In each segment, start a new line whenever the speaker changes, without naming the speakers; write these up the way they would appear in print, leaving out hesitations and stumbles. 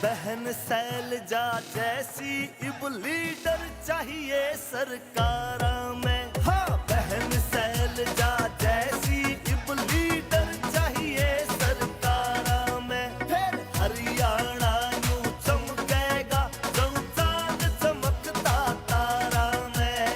बहन शैलजा जैसी इब लीडर चाहिए सरकारा में। हाँ, बहन शैलजा जैसी इब लीडर चाहिए सरकारा में। फिर हरियाणा यूं चमकेगा जब चांद चमकता तारा में।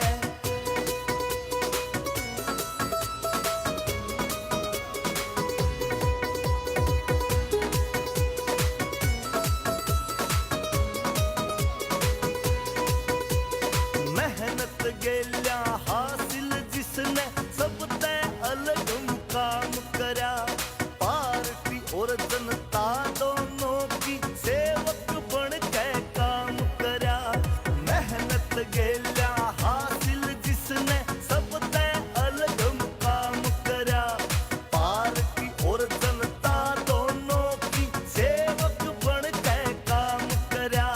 मेहनत गेल्या हासिल जिसने सब ते अलग मुकाम करया। पार्टी और जनता दोनों की सेवक बन के काम करया। मेहनत गेल्या हासिल जिसने सब ते अलग मुकाम करया। पार्टी और जनता दोनों की सेवक बन के काम करया।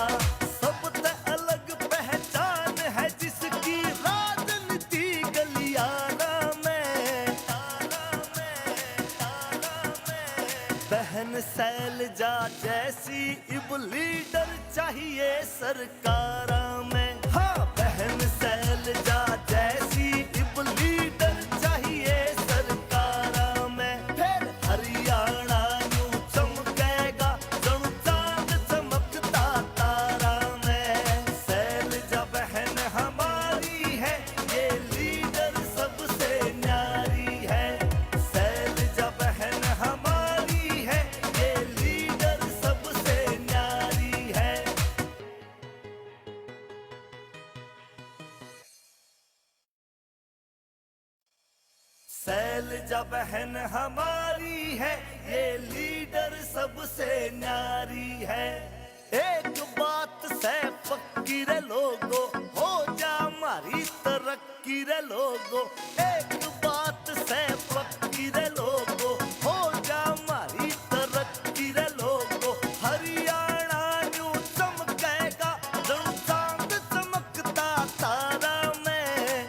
सब ते अलग पहचान है जिसकी राजनीति गलियारा में। बहन शैलजा जैसी इब लीडर चाहिए सरकारा में। हाँ, बहन शैलजा जैसी इब लीडर चाहिए सरकारा में। फिर हरियाणा यूं चमकेगा जब चांद चमकता तारा में। शैलजा बहन हमारी है, ये लीडर सबसे न्यारी है। शैलजा बहन हमारी है, ये लीडर सबसे न्यारी है। शैलजा बहन हमारी है, ये लीडर सबसे न्यारी है। एक बात से पक्की रे लोगो, हो जा हमारी तरक्की रे लोगो। एक बात से पक्की रे लोगो, हो जा हमारी तरक्की रे लोगो। हरियाणा यूं चमकेगा जब चांद चमकता तारा में।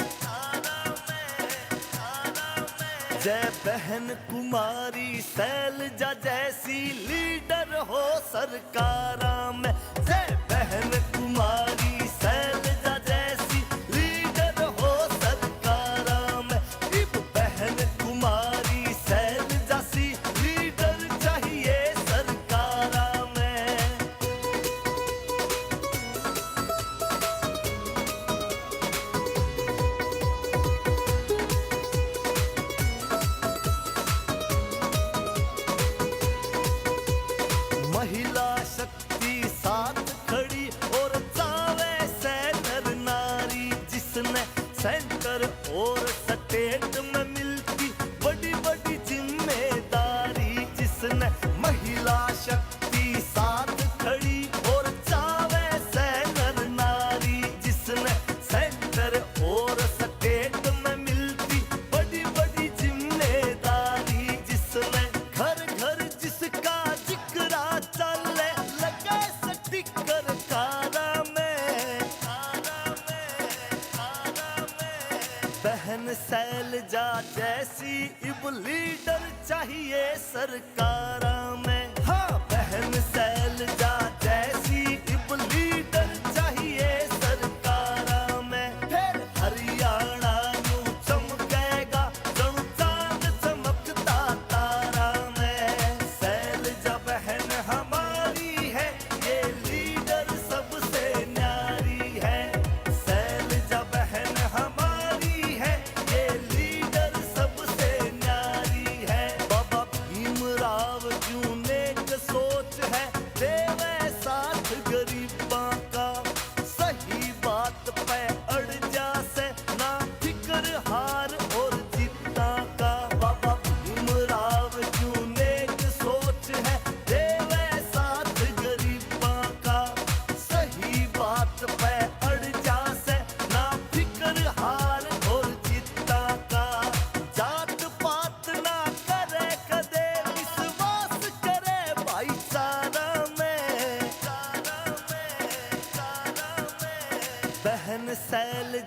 जय बहन कुमारी शैलजा जैसी लीडर हो सरकारा में। जय बहन कुमारी शैलजा जैसी लीडर हो सरकारा में। इब बहन कुमारी शैलजा सी लीडर चाहिए सरकारा में। महिला शक्ति साथ खड़ी और चावे से नर नारी। जिसने सेंटर और स्टेट में मिलती बड़ी बड़ी जिम्मेदारी। जिसने महिला शक्ति साथ खड़ी और चावे से नर नारी। जिसने सेंटर और स्टेट में मिलती बड़ी बड़ी जिम्मेदारी। जिसने घर घर जिसका जिक्रा चले लगे स्टिकर कारा में। बहन शैलजा जैसी इब लीडर चाहिए सरकारा में। हाँ, बहन शैलजा जैसी इब लीडर चाहिए सरकारा में। फिर हरियाणा यूं चमकेगा जब चांद चमकता तारा में। शैलजा बहन हमारी है, ये लीडर सबसे न्यारी है। शैलजा बहन हमारी है, ये लीडर सबसे न्यारी है। बाबा भीमराव जी नेक सोच है, देवे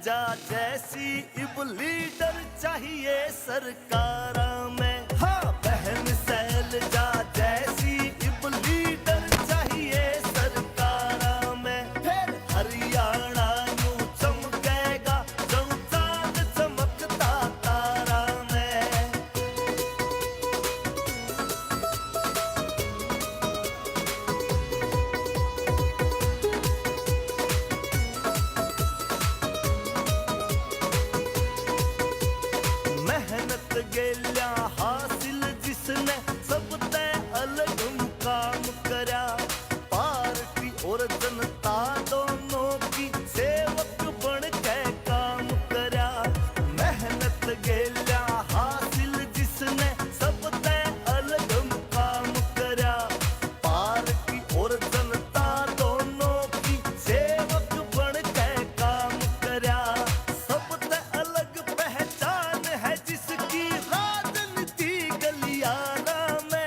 जा जैसी इब लीडर चाहिए सरकारा में। हाँ बहन शैलजा जैसी इब लीडर चाहिए सरकारा में। फिर हरियाणा यूं चमकेगा जब चांद चमकता तारा में। मेहनत गेल्या हासिल जिसने सब तय अलग मुकाम करया। पार्टी और जनता दोनों की सेवक बन के काम करया। मेहनत गेल्या हासिल जिसने सब तय अलग मुकाम करया। पार्टी और जनता दोनों की सेवक बन के काम करया। सब तय अलग पहचान है जिसकी राजनीति गलियारा में।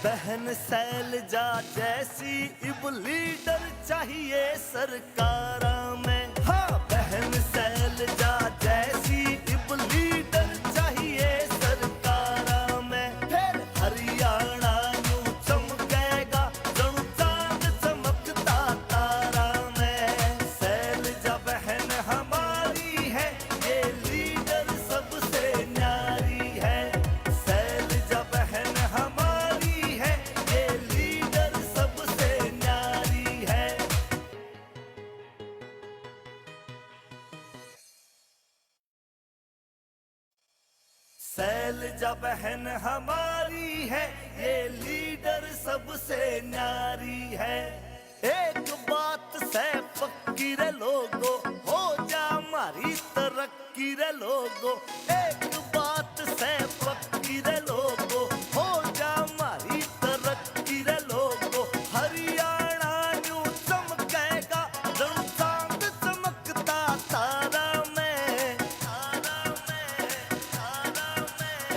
बहन शैलजा जैसी इब लीडर चाहिए सरकारा में। हाँ बहन शैलजा जैसी इब लीडर चाहिए सरकारा में। फिर हरियाणा यूं चमकेगा जब चांद चमकता तारा में। शैलजा बहन हमारी है ये लीडर सबसे न्यारी है। शैलजा बहन हमारी है ये लीडर सबसे न्यारी है। शैलजा बहन हमारी है ये लीडर सबसे न्यारी है। एक बात से पक्की रे लोगो हो जा हमारी तरक्की रे लोगो। एक बात से पक्की रे लोगो हो जा हमारी तरक्की रे लोगो। हरियाणा यूं चमकेगा जब चांद चमकता तारा में।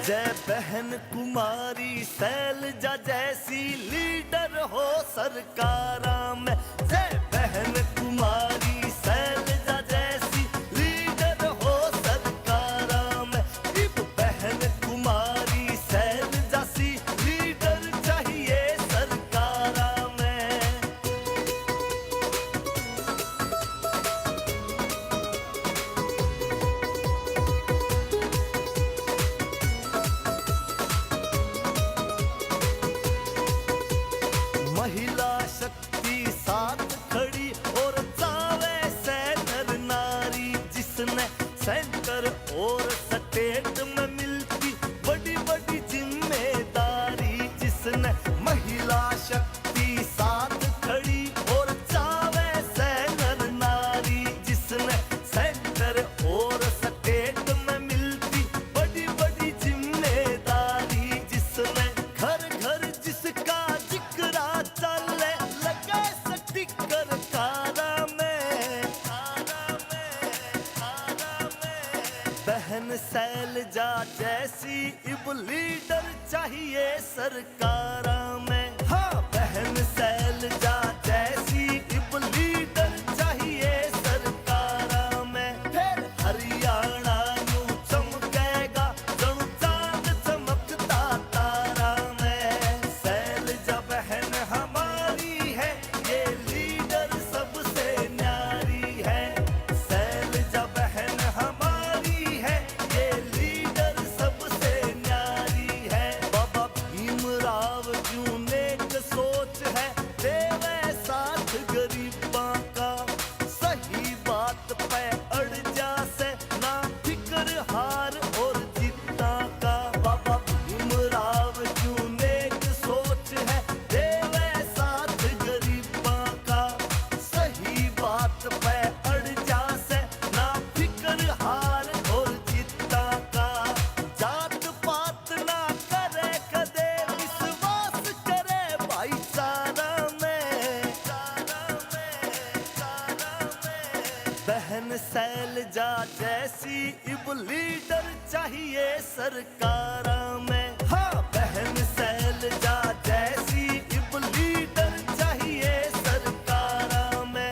जय बहन कुमारी शैलजा जैसी लीडर हो सरकारा में। जय बहन कुमारी शैलजा जैसी लीडर हो सरकारा में। इब बहन कुमारी शैलजा सी लीडर चाहिए सरकारा में। महिला शक्ति साथ खड़ी और चावे से नर नारी। जिसने सेंटर और स्टेट में मिलती बड़ी बड़ी जिम्मेदारी। जिसने महिला शक्ति साथ खड़ी और चावे से नर नारी। जिसने सेंटर और स्टेट में मिलती बड़ी बड़ी जिम्मेदारी। जिसने घर घर जिसका जिक्रा चले लगे स्टिकर कारा में। बहन शैलजा जैसी इब लीडर चाहिए सरकारा में। हाँ बहन शैलजा जैसी इब लीडर चाहिए सरकारा में। फिर हरियाणा यूं चमकेगा जब चांद चमकता तारा में। शैलजा बहन हमारी है ये लीडर सबसे न्यारी है। शैलजा बहन हमारी है ये लीडर सबसे न्यारी है। बाबा भीमराव यूं नेक सोच है देवे साथ गरीबां का। सही बात पे अड़ जा से ना फिक्र हार और जीता का। बाबा भीमराव यूं नेक सोच है देवे साथ गरीबां का। सही बात पे अड़ जा से ना फिक्र हार और जीता का। जात पात ना करे कदे विश्वास करे भाईचारा में। बहन शैलजा जैसी इब लीडर चाहिए सरकारा में। हाँ बहन शैलजा जैसी इब लीडर चाहिए सरकारा में।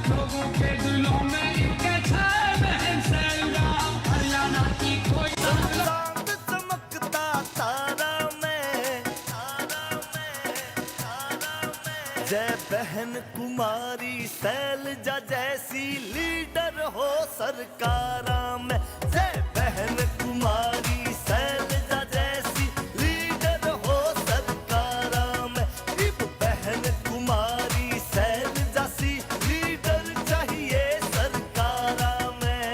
लोगों के दिलों में इनके छाए बहन सैलगा, हरियाणा की कोई
चांद चमकता तारा में, जय बहन कुमारी शैलजा जैसी लीडर हो सरकारा में। जय बहन कुमारी शैलजा जैसी लीडर हो सरकारा में। इब बहन कुमारी शैलजा सी लीडर चाहिए सरकारा में।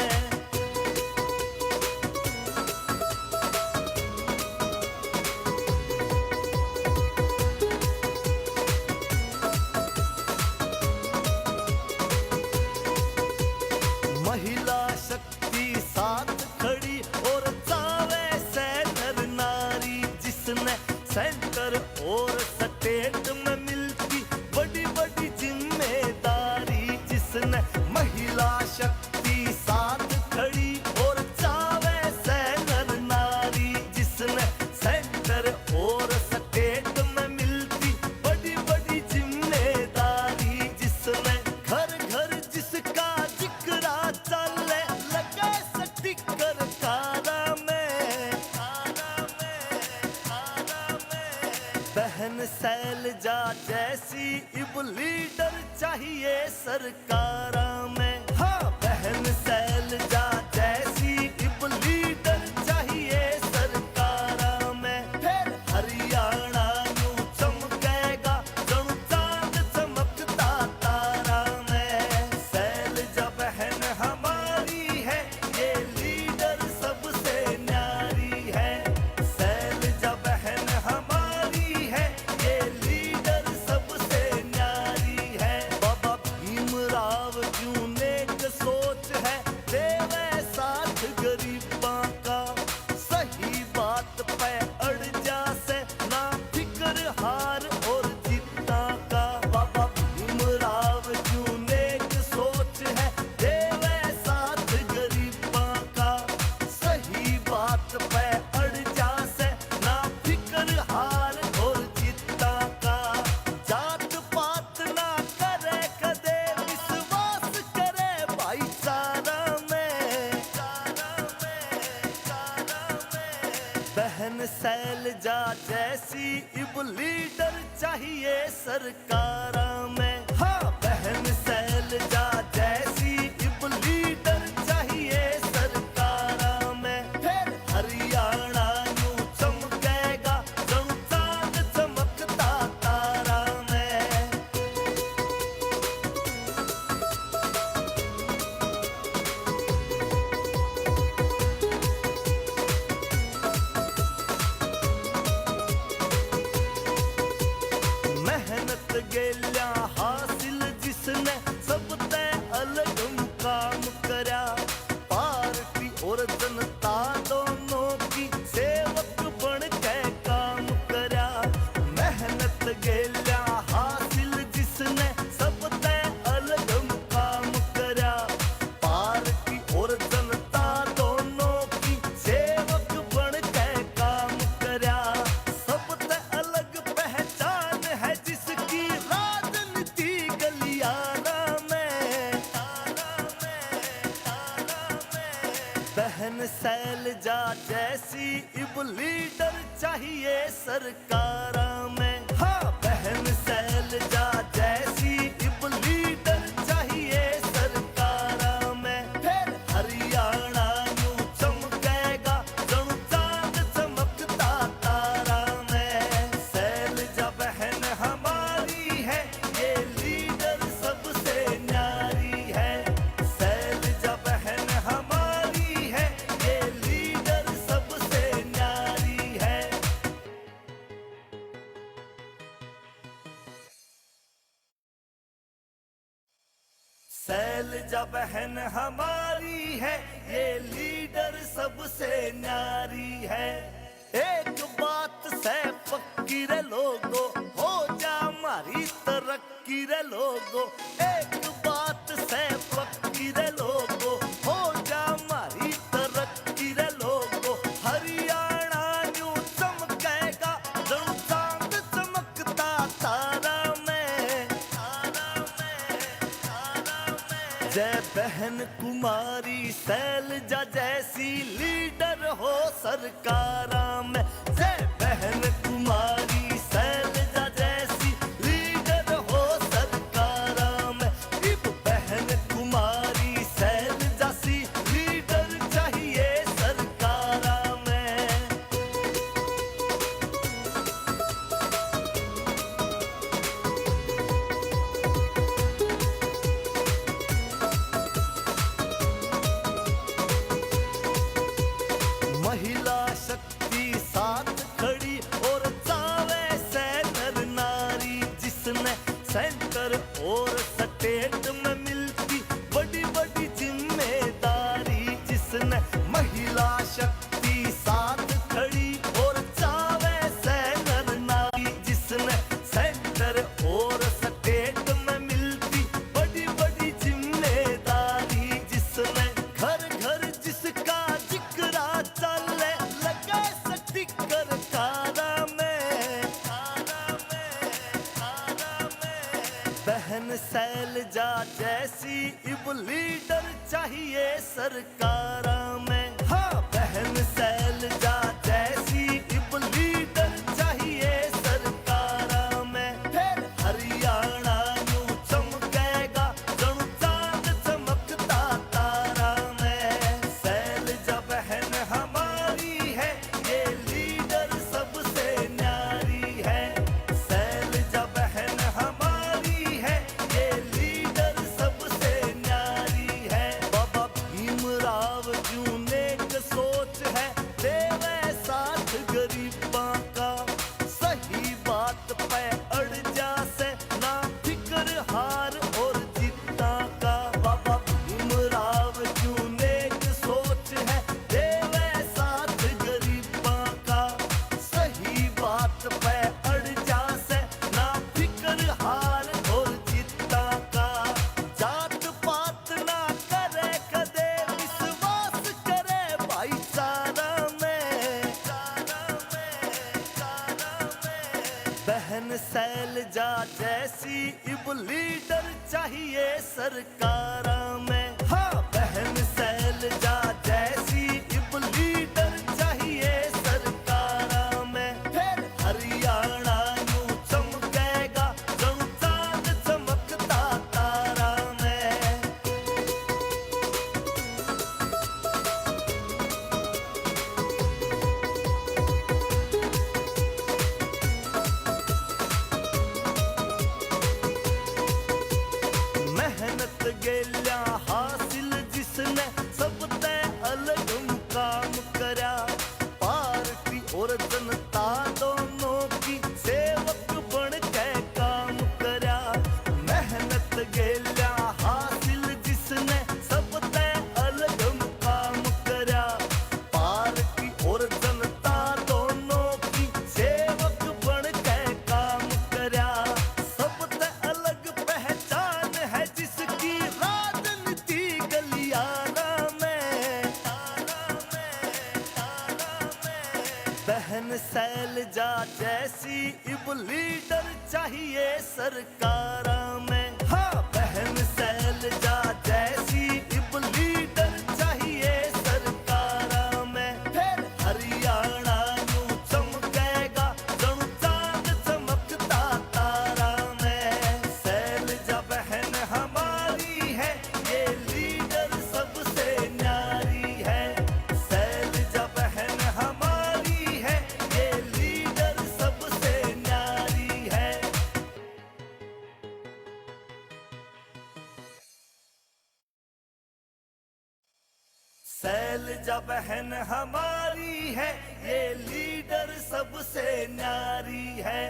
महिला शक्ति साथ खड़ी और चावे से नर नारी, जिसने सेंटर और स्टेट में मिलती बड़ी बड़ी जिम्मेदारी। जिसने महिला शक्ति साथ खड़ी और चावे से नर नारी, जिसने सेंटर और स्टेट में मिलती बड़ी बड़ी जिम्मेदारी। जिसने घर घर जिसका जिक्रा चले लगे स्टिकर कारा में, बहन शैलजा जैसी इब लीडर चाहिए सरकारा में। हाँ, बहन शैलजा जैसी इब लीडर चाहिए सरकारा में। फिर हरियाणा यूं चमकेगा जणु चांद चमकता तारा में। शैलजा बहन हमारी है, ये लीडर सबसे न्यारी है। शैलजा बहन हमारी है, ये लीडर सबसे न्यारी है। बाबा भीमराव क्यों नेक सोच है, देवे साथ गरीबां का। सही बात पे अड़ जा से ना फिक्र हार और जीता का। बाबा भीमराव क्यों नेक सोच है, देवे साथ गरीबां का। सही बात पे अड़ जा से ना फिक्र हार और जीता का। जात पात ना करे कदे, विश्वास करे भाईचारा में। बहन शैलजा जैसी इब लीडर चाहिए सरकारा में। हाँ, बहन शैलजा जैसी इब लीडर चाहिए सरकारा में। फिर हरियाणा यूं चमकेगा जणु चांद चमकता तारा में। मेहनत गेल्या हासिल जिसने सब ते अलग मुकाम करया। पार्टी और जनता दोनों की सेवक बन के काम करया। मेहनत गेल्या हासिल जिसने सब ते अलग मुकाम करया। पार्टी और जनता दोनों की सेवक बन के काम करया। सब ते अलग पहचान है जिसकी राजनीति गलियारा में। बहन शैलजा जैसी इब लीडर चाहिए सरकारा में। हाँ, बहन शैलजा जैसी इब लीडर चाहिए सरकारा में। फिर हरियाणा यूं चमकेगा जणु चांद चमकता तारा में। शैलजा बहन हमारी है, ये लीडर सबसे न्यारी है। शैलजा बहन हमारी है, ये लीडर सबसे न्यारी है। शैलजा बहन हमारी है, ये लीडर सबसे न्यारी है। एक बात से पक्की रे लोगो, हो जा हमारी तरक्की रे लोगो। एक बात से पक्की रे लोगो, हो जा हमारी तरक्की रे लोगो। हरियाणा यूं चमकेगा जणु चांद चमकता तारा में। तारा में, तारा जय बहन कुमारी शैलजा जैसी लीडर हो सरकारा में। जय बहन कुमारी शैलजा जैसी लीडर हो सरकारा में। इब बहन कुमारी शैलजा सी लीडर चाहिए सरकारा में। महिला शक्ति साथ खड़ी और चावे से नर नारी, जिसने सेंटर और स्टेट में मिलती बड़ी बड़ी जिम्मेदारी। जिसने महिला शक्ति साथ खड़ी और चावे से नर नारी, जिसने सेंटर और स्टेट में मिलती बड़ी बड़ी जिम्मेदारी। जिसने घर घर जिसका जिक्रा चले लगे स्टिकर कारा में, कारा में, कारा में। बहन शैलजा जैसी इब लीडर चाहिए सरकारा में। हाँ, बहन शैलजा जैसी इब लीडर चाहिए सरकारा में। फिर हरियाणा यूं चमकेगा जणु चांद चमकता तारा में। शैलजा बहन हमारी है, ये लीडर सबसे न्यारी है। शैलजा बहन हमारी है, ये लीडर सबसे न्यारी है। बाबा भीमराव यूं नेक सोच है, देवे साथ गरीबां का। सही बात पे अड़ जा से ना फिक्र हार और जीता का। बाबा भीमराव यूं नेक सोच है, देवे साथ गरीबां का। सही बात पे अड़ जा से ना फिक्र हार और जीता का। जात पात ना करे कदे, विश्वास करे भाईचारा में, चारा में, चारा में। बहन शैलजा जैसी इब लीडर चाहिए सरकारा में। हाँ, बहन शैलजा जैसी इब लीडर चाहिए सरकारा में। फिर हरियाणा यूं चमकेगा जणु चांद चमकता तारा में। मेहनत गेल्या हासिल जिसने सब ते अलग मुकाम करया। पार्टी और जनता दोनों की सेवक बन के काम करया। मेहनत गेल्या हासिल जिसने सब ते अलग मुकाम करया। पार्टी और जनता दोनों की सेवक बन के काम करया। सब ते अलग पहचान है जिसकी राजनीति गलियारा में, तारा में, तारा में। बहन शैलजा जैसी इब लीडर चाहिए सरकारा में। हाँ, बहन शैलजा जैसी इब लीडर चाहिए सरकारा में। फिर हरियाणा यूं चमकेगा जणु चांद चमकता तारा में। शैलजा बहन हमारी है, ये लीडर सबसे न्यारी है। शैलजा बहन हमारी है, ये लीडर सबसे न्यारी है। शैलजा बहन हमारी है, ये लीडर सबसे न्यारी है।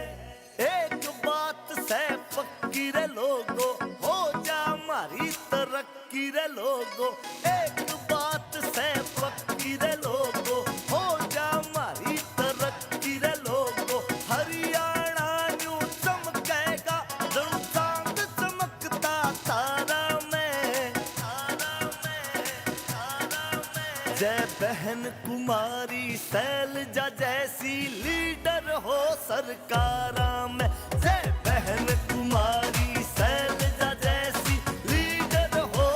एक बात से पक्की रे लोगो, हो जा हमारी तरक्की रे लोगो। एक बात से पक्की रे लोगो, हो जा हमारी तरक्की रे लोगो। हरियाणा यूं चमकेगा जणु चांद चमकता तारा में, तारा में, तारा में। जय बहन कुमारी शैलजा जैसी लीडर हो सरकारा में। जय बहन कुमारी शैलजा जैसी लीडर हो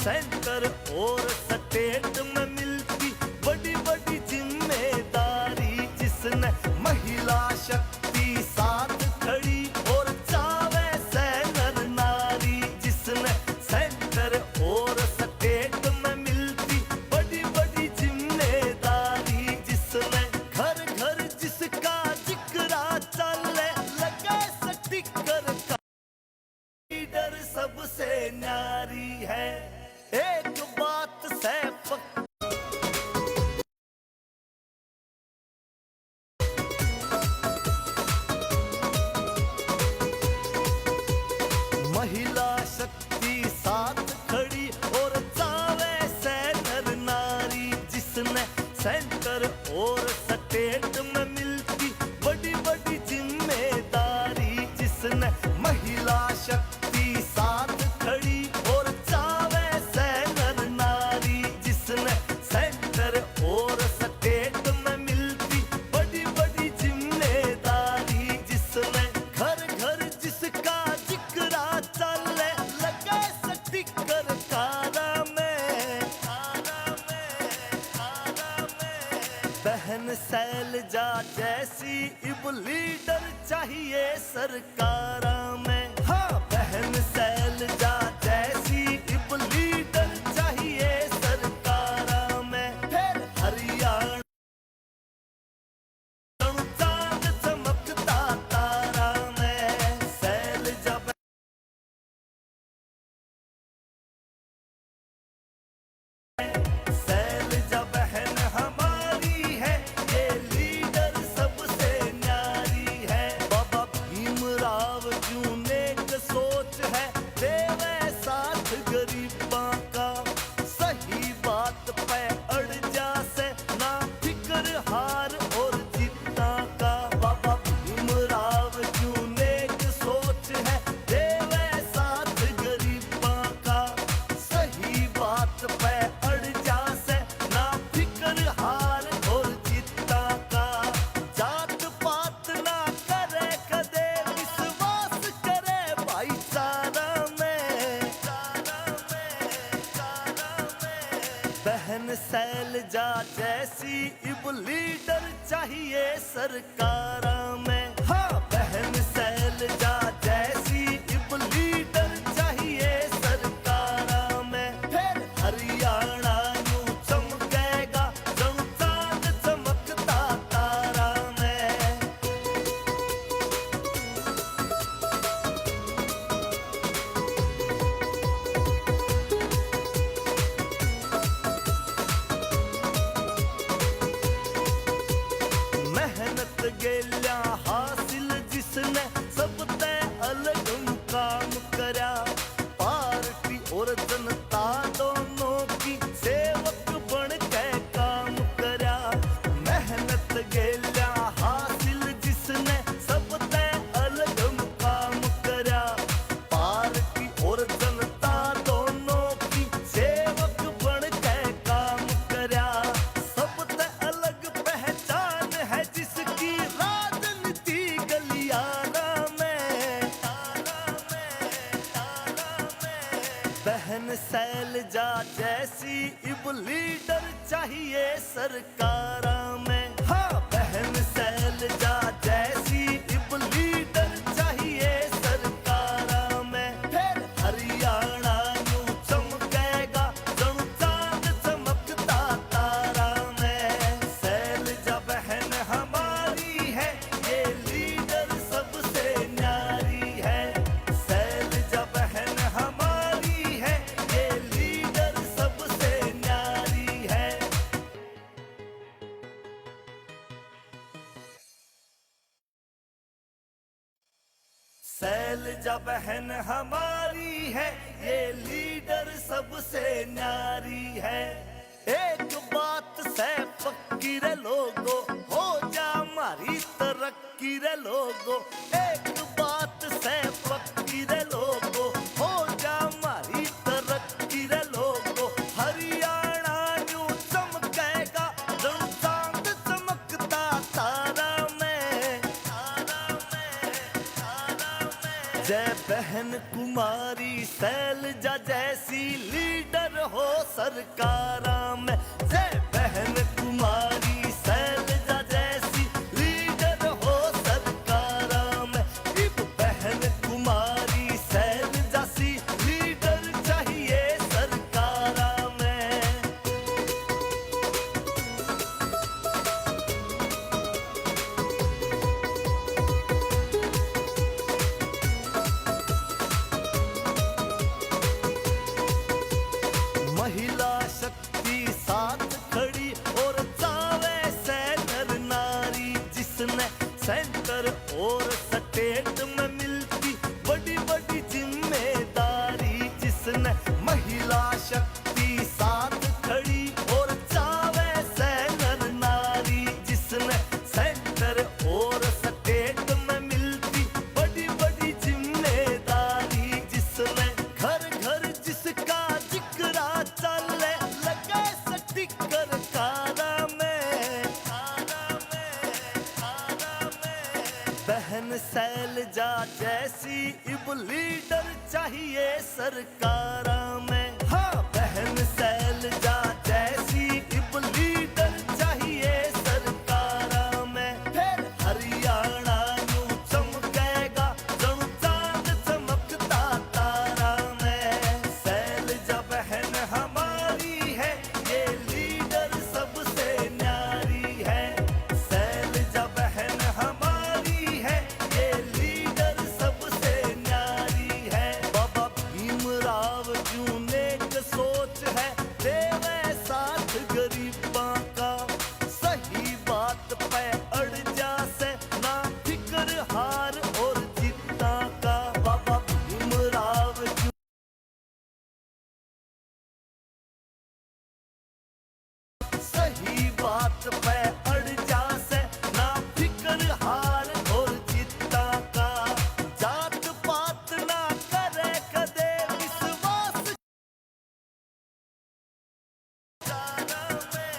सेंटर और स्टेट में मिलती बड़ी बड़ी जिम्मेदारी, जिसने महिला शक्ति साथ खड़ी और चावे से नर नारी, जिसने सेंटर और स्टेट में मिलती बड़ी बड़ी जिम्मेदारी, जिसने घर घर जिसका जिक्रा चले लगे स्टिकर का लीडर सबसे न्यारी है। एक बात से महिला शक्ति साथ खड़ी और चावे से नर नारी, जिसने सेंटर और स्टेट में मिलती बड़ी बड़ी जिम्मेदारी, जिसने महिला शक्ति साथ खड़ी और चावे से नर नारी, जिसने सेंटर और स्टेट में मिलती बड़ी बड़ी जिम्मेदारी, जिसने घर घर जिसका जिक्रा चले लगे स्टिकर कारा में, कारा में, कारा में। बहन शैलजा जैसी इब लीडर चाहिए सरकारा में, हाँ बहन शैलजा जैसी इब लीडर चाहिए सरकारा में। फिर हरियाणा चांद चमकता तारा में, शैलजा शैलजा बहन हमारी है, ये लीडर सबसे न्यारी है। बाबा भीमराव जी नेक सोच है, देवे साथ गरीबां का, सही बात पे अड़ जा से ना फिक्र हार और जीता का। बाबा भीमराव जी नेक सोच है, देवे साथ गरीबां का, सही बात पे अड़ जा से ना फिक्र हार और जीता का। जात पात ना करे कदे, विश्वास करे भाईचारा में, चारा में, चारा में। बहन शैलजा जैसी इब लीडर चाहिए सरकारा में, हाँ बहन शैलजा जैसी इब लीडर चाहिए सरकारा में। फिर हरियाणा यूं चमकेगा जणु चांद चमकता तारा में। मेहनत गेल्या हासिल जिसने सब ते अलग मुकाम करया, पार्टी और जनता दोनों की सेवक बन के काम करया। मेहनत गेल्या हासिल जिसने सब ते अलग मुकाम करया, पार्टी और जनता दोनों की सेवक बन के काम करया। सब ते अलग पहचान है जिसकी राजनीति गलियारा में, तारा में, तारा में। बहन शैलजा जैसी इब लीडर चाहिए सरकारा में, हाँ बहन शैलजा जैसी इब लीडर चाहिए सरकारा में। फिर हरियाणा यूं चमकेगा जणु चांद चमकता तारा में। शैलजा बहन हमारी है, ये लीडर सबसे न्यारी है। शैलजा बहन हमारी है, ये लीडर सबसे न्यारी है। शैलजा बहन हमारी है, ये लीडर सबसे न्यारी है। एक बात से पक्की रे लोगो, हो जा हमारी तरक्की रे लोगो। एक बात से पक्की रे लोगो, हो जा हमारी तरक्की रे लोगो। हरियाणा यूं चमकेगा जणु चांद चमकता तारा में, तारा में, तारा में। जय बहन कुमारी शैलजा जैसी लीडर सरकारा में। जय बहन कुमारी शैलजा जैसी लीडर हो सरकारा में। इब बहन कुमारी शैलजा सी लीडर चाहिए सरकारा में। महिला शक्ति साथ खड़ी और चावे से नर नारी, जिसने सेंटर और स्टेट में मिलती बड़ी बड़ी जिम्मेदारी। जिसने महिला शक्ति साथ खड़ी और चावे से नर नारी, जिसने सेंटर और स्टेट में मिलती बड़ी बड़ी जिम्मेदारी। जिसने घर घर जिसका जिक्रा चले लगे स्टिकर कारा में, कारा में, कारा में। बहन शैलजा जैसी इब लीडर चाहिए सरकारा में। हाँ, बहन शैलजा जैसी इब लीडर चाहिए सरकारा में। फिर हरियाणा यूं चमकेगा जणु चांद चमकता तारा में। शैलजा बहन हमारी है, ये लीडर सबसे न्यारी है। शैलजा बहन हमारी है, ये लीडर सबसे न्यारी है। बाबा भीमराव जू नेक सोच है, देवे साथ गरीबां का। सही बात पे अड़ जा से ना फिक्र हार और जीता का। बाबा भीमराव जू सही बात पे अड़ जा से ना फिक्र हार और जीता का। जात पात ना करे कदे विश्वास कारा में,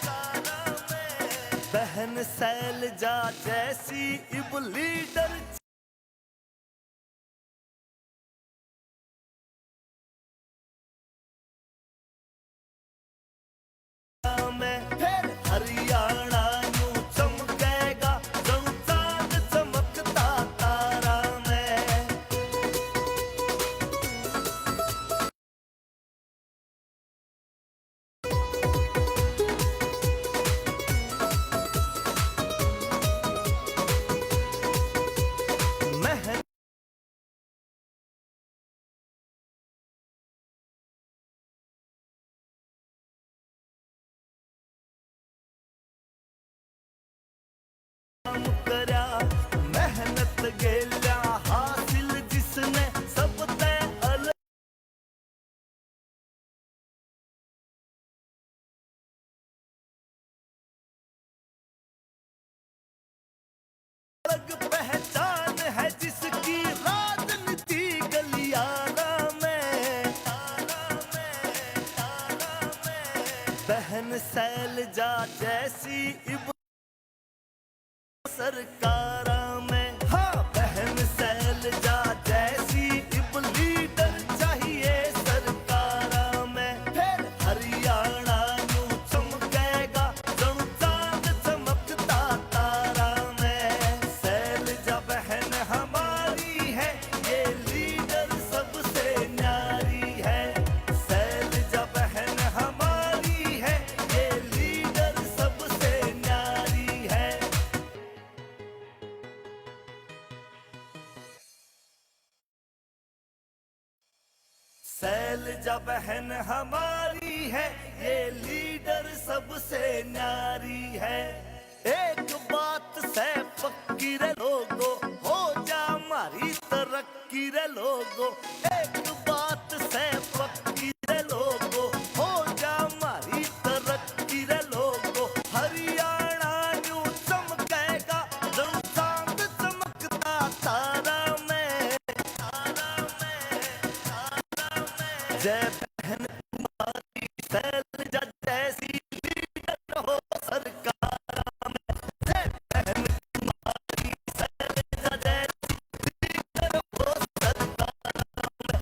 कारा में। बहन शैलजा जैसी इब लीडर में। फिर हरियाणा यूं चमकेगा जणु चांद चमकता तारा में। मेहनत काम करया, मेहनत गेल्या हासिल जिसने सब ते अलग पहचान है जिसकी राजनीति गलियारा में, तारा में, तारा में। बहन शैलजा जैसी इब सरकारा में। हाँ, बहन शैलजा जैसी इब लीडर चाहिए सरकारा में। फिर हरियाणा यूं चमकेगा जणु चांद चमकता तारा में। शैलजा बहन हमारी है, ये लीडर सबसे न्यारी है। शैलजा बहन हमारी है, ये लीडर सबसे न्यारी है। शैलजा बहन हमारी है, ये लीडर सबसे न्यारी है। एक बात से पक्की रे लोगो, हो जा हमारी तरक्की रे लोगो। एक बात से पक्की रे लोगो, हो जा हमारी तरक्की रे लोगो। हरियाणा यूं चमकेगा जणु चांद चमकता तारा में, तारा में, तारा में। जय बहन कुमारी शैलजा जैसी लीडर हो सरकारा में। जय बहन कुमारी शैलजा जैसी लीडर हो सरकारा में।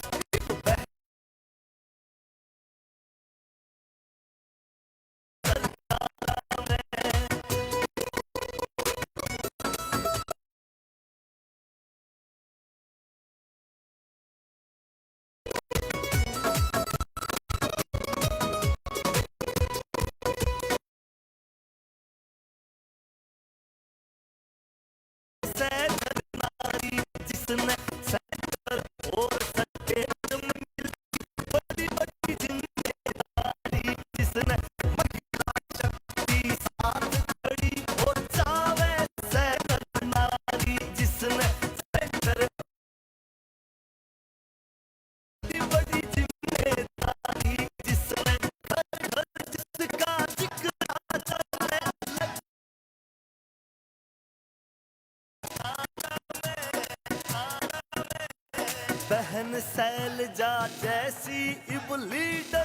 बहन शैलजा जैसी इब लीडर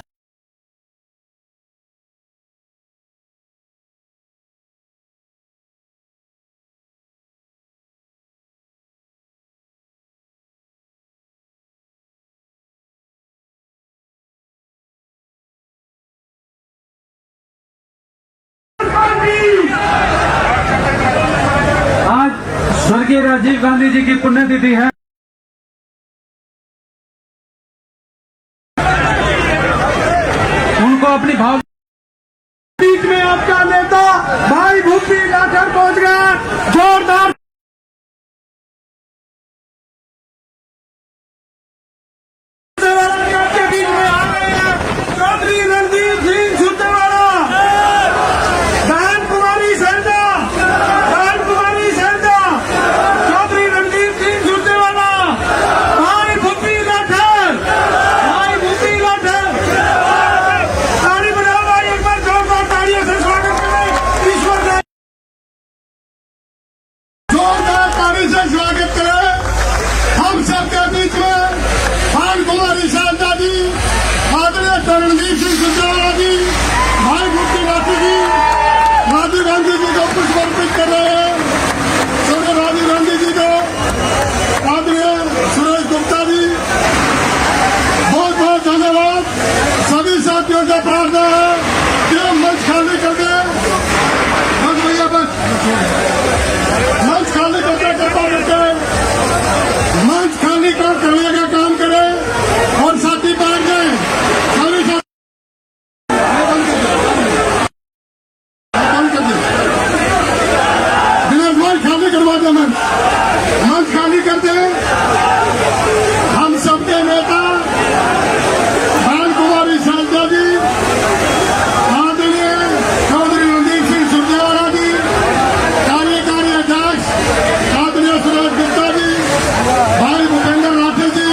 आज स्वर्गीय राजीव गांधी जी की पुण्यतिथि है। उनको अपनी भाव
बीच में आपका नेता भाई भूपी लाठर पहुंच गया। जोरदार के बीच में आ रहे हैं चौधरी रणदीप सिंह सुरजेवाला, बहन कुमारी शैलजा, चौधरी रणदीप सिंह सुरजेवाला, भाई भूपी लाठर, ताली बजाओ भाई, एक बार जोरदार तालियों से स्वागत करें। ईश्वर का जोरदार ताली से स्वागत करें। हम सबके बीच में भाई कुमारी शैलजा जी, आदरणीय रणदीप सिंह सुरजेवाला जी, भाई भूपी लाठी जी, राजीव गांधी जी को पुष्प अर्पित कर रहे हैं। स्वर्गीय राजीव गांधी जी को, आदरणीय सुरेश गुप्ता जी, बहुत बहुत धन्यवाद। सभी साथियों का प्रार्थना है कि हम मंच खाली कर दें। बस भैया बस मंच खाली करते कृपा करके मंच खाली करने का काम करें और साथी बैठ जाए। सभी साथी बंद कर दे, मंच खाली करवा दे, मंच खाली कर दे। हम सबके नेता बहन कुमारी शैलजा जी, आदरणीय चौधरी रणदीप सिंह सुरजेवाला जी, कार्यकारी अध्यक्ष आदरणीय सुरेश गुप्ता जी, भाई भूपेंद्र राठौर जी,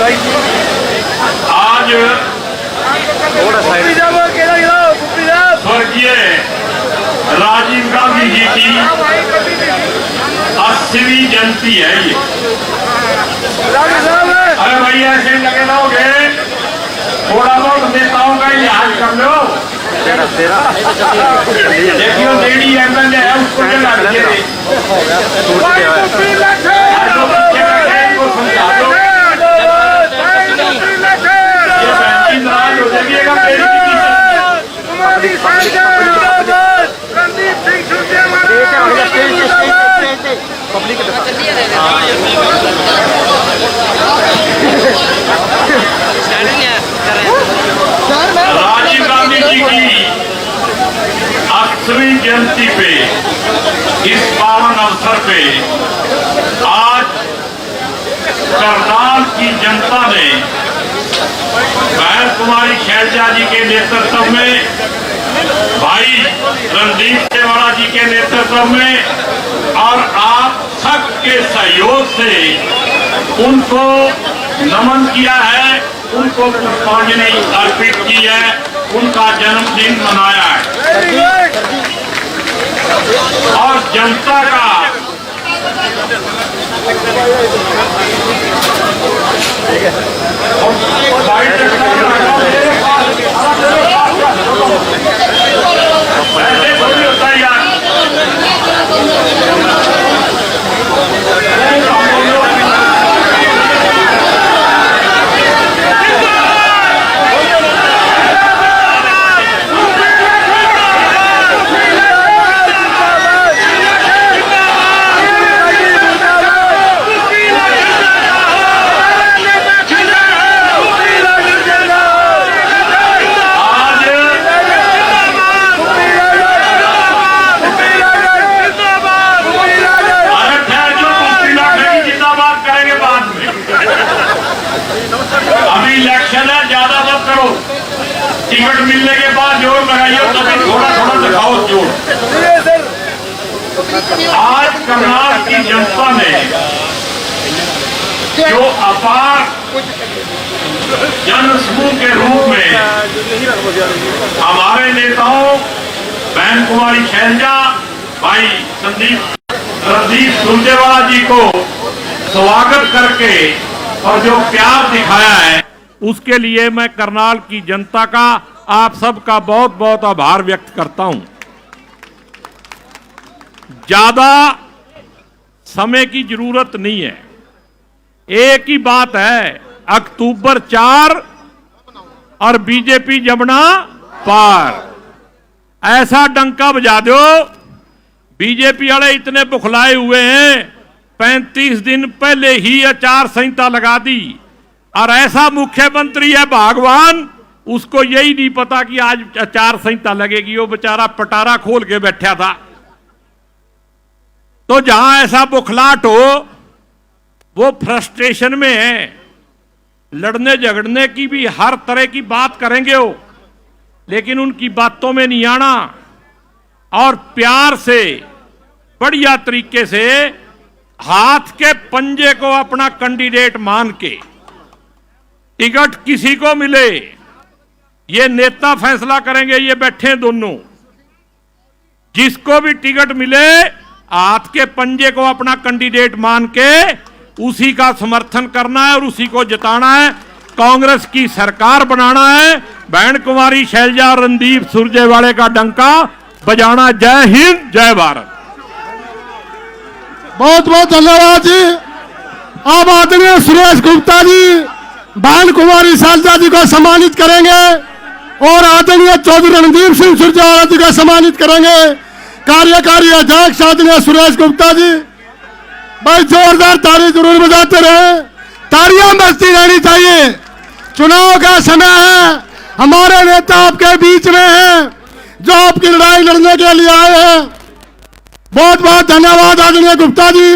आज स्वर्गीय राजीव गांधी जी की 80वीं जयंती है ये। अरे भाई ऐसे लगे रहोगे, थोड़ा बहुत नेताओं का लिहाज कर लो। देखियो लेडी एमएलए है, उसको जला दे, इनको समझा दो, नाराज हो जाइएगा। राजीव गांधी जी की 80वीं जयंती पे, इस पावन अवसर पे आज करनाल की जनता ने बहन कुमारी शैलजा जी के नेतृत्व में, भाई रणदीप सुरजेवाला जी के नेतृत्व में और आप सबके सहयोग से उनको नमन किया है, उनको पुष्पांजलि अर्पित की है, उनका जन्मदिन मनाया है। और जनता का टिकट मिलने के बाद जोर लगाइए, तभी थोड़ा थोड़ा दिखाओ जोर। आज करनाल की जनता ने जो अपार जनसमूह के रूप में हमारे नेताओं बहन कुमारी शैलजा, भाई रणदीप सुरजेवाला जी को स्वागत करके और जो प्यार दिखाया है, उसके लिए मैं करनाल की जनता का, आप सबका बहुत बहुत आभार व्यक्त करता हूं। ज्यादा समय की जरूरत नहीं है, एक ही बात है, अक्टूबर 4 और बीजेपी जमना पार, ऐसा डंका बजा दो। बीजेपी वाले इतने बुखलाए हुए हैं, 35 दिन पहले ही आचार संहिता लगा दी, और ऐसा मुख्यमंत्री है भगवान, उसको यही नहीं पता कि आज आचार संहिता लगेगी। वो बेचारा पटारा खोल के बैठा था। तो जहां ऐसा बुखलाट हो, वो फ्रस्ट्रेशन में है, लड़ने झगड़ने की भी हर तरह की बात करेंगे वो, लेकिन उनकी बातों में नहीं आना और प्यार से बढ़िया तरीके से हाथ के पंजे को अपना कैंडिडेट मान के टिकट किसी को मिले, ये नेता फैसला करेंगे। ये बैठे दोनों, जिसको भी टिकट मिले हाथ के पंजे को अपना कैंडिडेट मान के उसी का समर्थन करना है और उसी को जिताना है। कांग्रेस की सरकार बनाना है, बहन कुमारी शैलजा रणदीप सुरजेवाला का डंका बजाना। जय हिंद, जय भारत।
बहुत बहुत धन्यवाद जी। अब आदरणीय सुरेश गुप्ता जी बहन कुमारी शैलजा जी को सम्मानित करेंगे और आदरणीय चौधरी रणदीप सिंह सुरजेवाला जी को सम्मानित करेंगे। कार्यकारी अध्यक्ष आदरणीय सुरेश गुप्ता जी, भाई जोरदार ताली जरूर बजाते रहे, तालियां बजती रहनी चाहिए। चुनाव का समय है, हमारे नेता आपके बीच में हैं जो आपकी लड़ाई लड़ने के लिए आए हैं। बहुत बहुत धन्यवाद आदरणीय गुप्ता जी।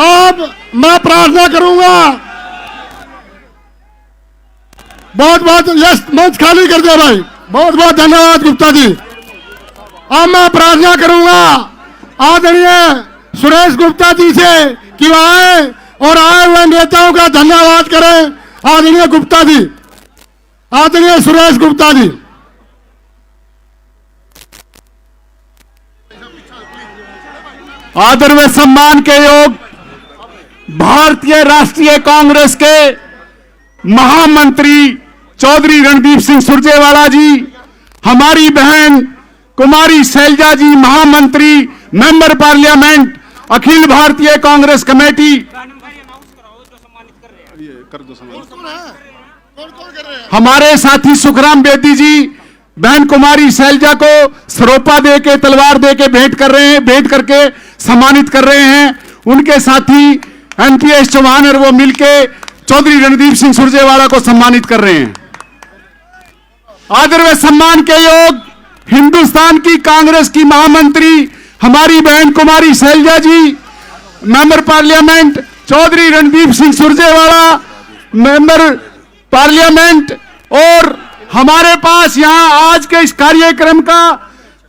अब मैं प्रार्थना करूंगा, बहुत बहुत यस मंच खाली कर दिया भाई, बहुत बहुत धन्यवाद गुप्ता जी। अब मैं प्रार्थना करूंगा आदरणीय सुरेश गुप्ता जी से कि आए और आए हुए नेताओं का धन्यवाद करें। आदरणीय गुप्ता जी, आदरणीय सुरेश गुप्ता जी।
आदर व सम्मान के योग भारतीय राष्ट्रीय कांग्रेस के महामंत्री चौधरी रणदीप सिंह सुरजेवाला जी, हमारी बहन कुमारी शैलजा जी, महामंत्री member parliament Akhil Bharatiya Congress committee, हमारे साथी सुखराम बेदी जी, बहन कुमारी शैलजा को सरोपा दे के, तलवार दे के भेंट कर रहे हैं, भेंट करके सम्मानित कर रहे हैं। उनके साथी एनपीएस चौहान और वो मिलके चौधरी रणदीप सिंह सुरजेवाला को सम्मानित कर रहे हैं। आदर व सम्मान के योग हिंदुस्तान की कांग्रेस की महामंत्री हमारी बहन Kumari Selja ji, member parliament Chaudhary Randeep Singh Surjewala, member parliament, और हमारे पास यहां आज के इस कार्यक्रम का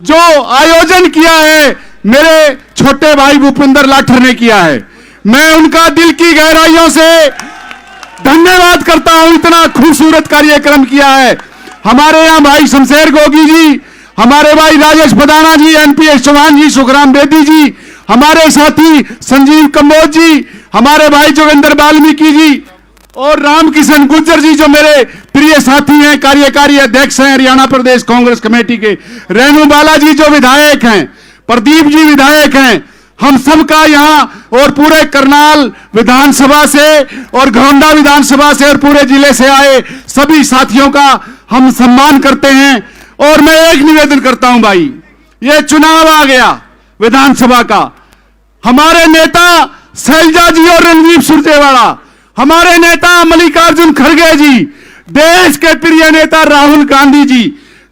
जो आयोजन किया है मेरे छोटे भाई भूपिंदर लाठर ने किया है। मैं उनका दिल की गहराइयों से धन्यवाद करता हूं, इतना खूबसूरत कार्यक्रम किया है। हमारे यहां भाई शमशेर गोगी जी, हमारे भाई राजेश बदाना जी, एनपीएस चौहान जी, सुखराम बेदी जी, हमारे साथी संजीव कंबोज जी, हमारे भाई जोगिंदर वाल्मीकि जी और रामकिशन गुर्जर जी जो मेरे प्रिय साथी हैं, कार्यकारी अध्यक्ष हैं हरियाणा प्रदेश कांग्रेस कमेटी के, रेणु बाला जी जो विधायक हैं, प्रदीप जी विधायक हैं, हम सबका यहां और पूरे करनाल विधानसभा से और घरौंडा विधानसभा से और पूरे जिले से आए सभी साथियों का हम सम्मान करते हैं। और मैं एक निवेदन करता हूं भाई, ये चुनाव आ गया विधानसभा का, हमारे नेता शैलजा जी और रणदीप सुरजेवाला, हमारे नेता मल्लिकार्जुन खड़गे जी, देश के प्रिय नेता राहुल गांधी जी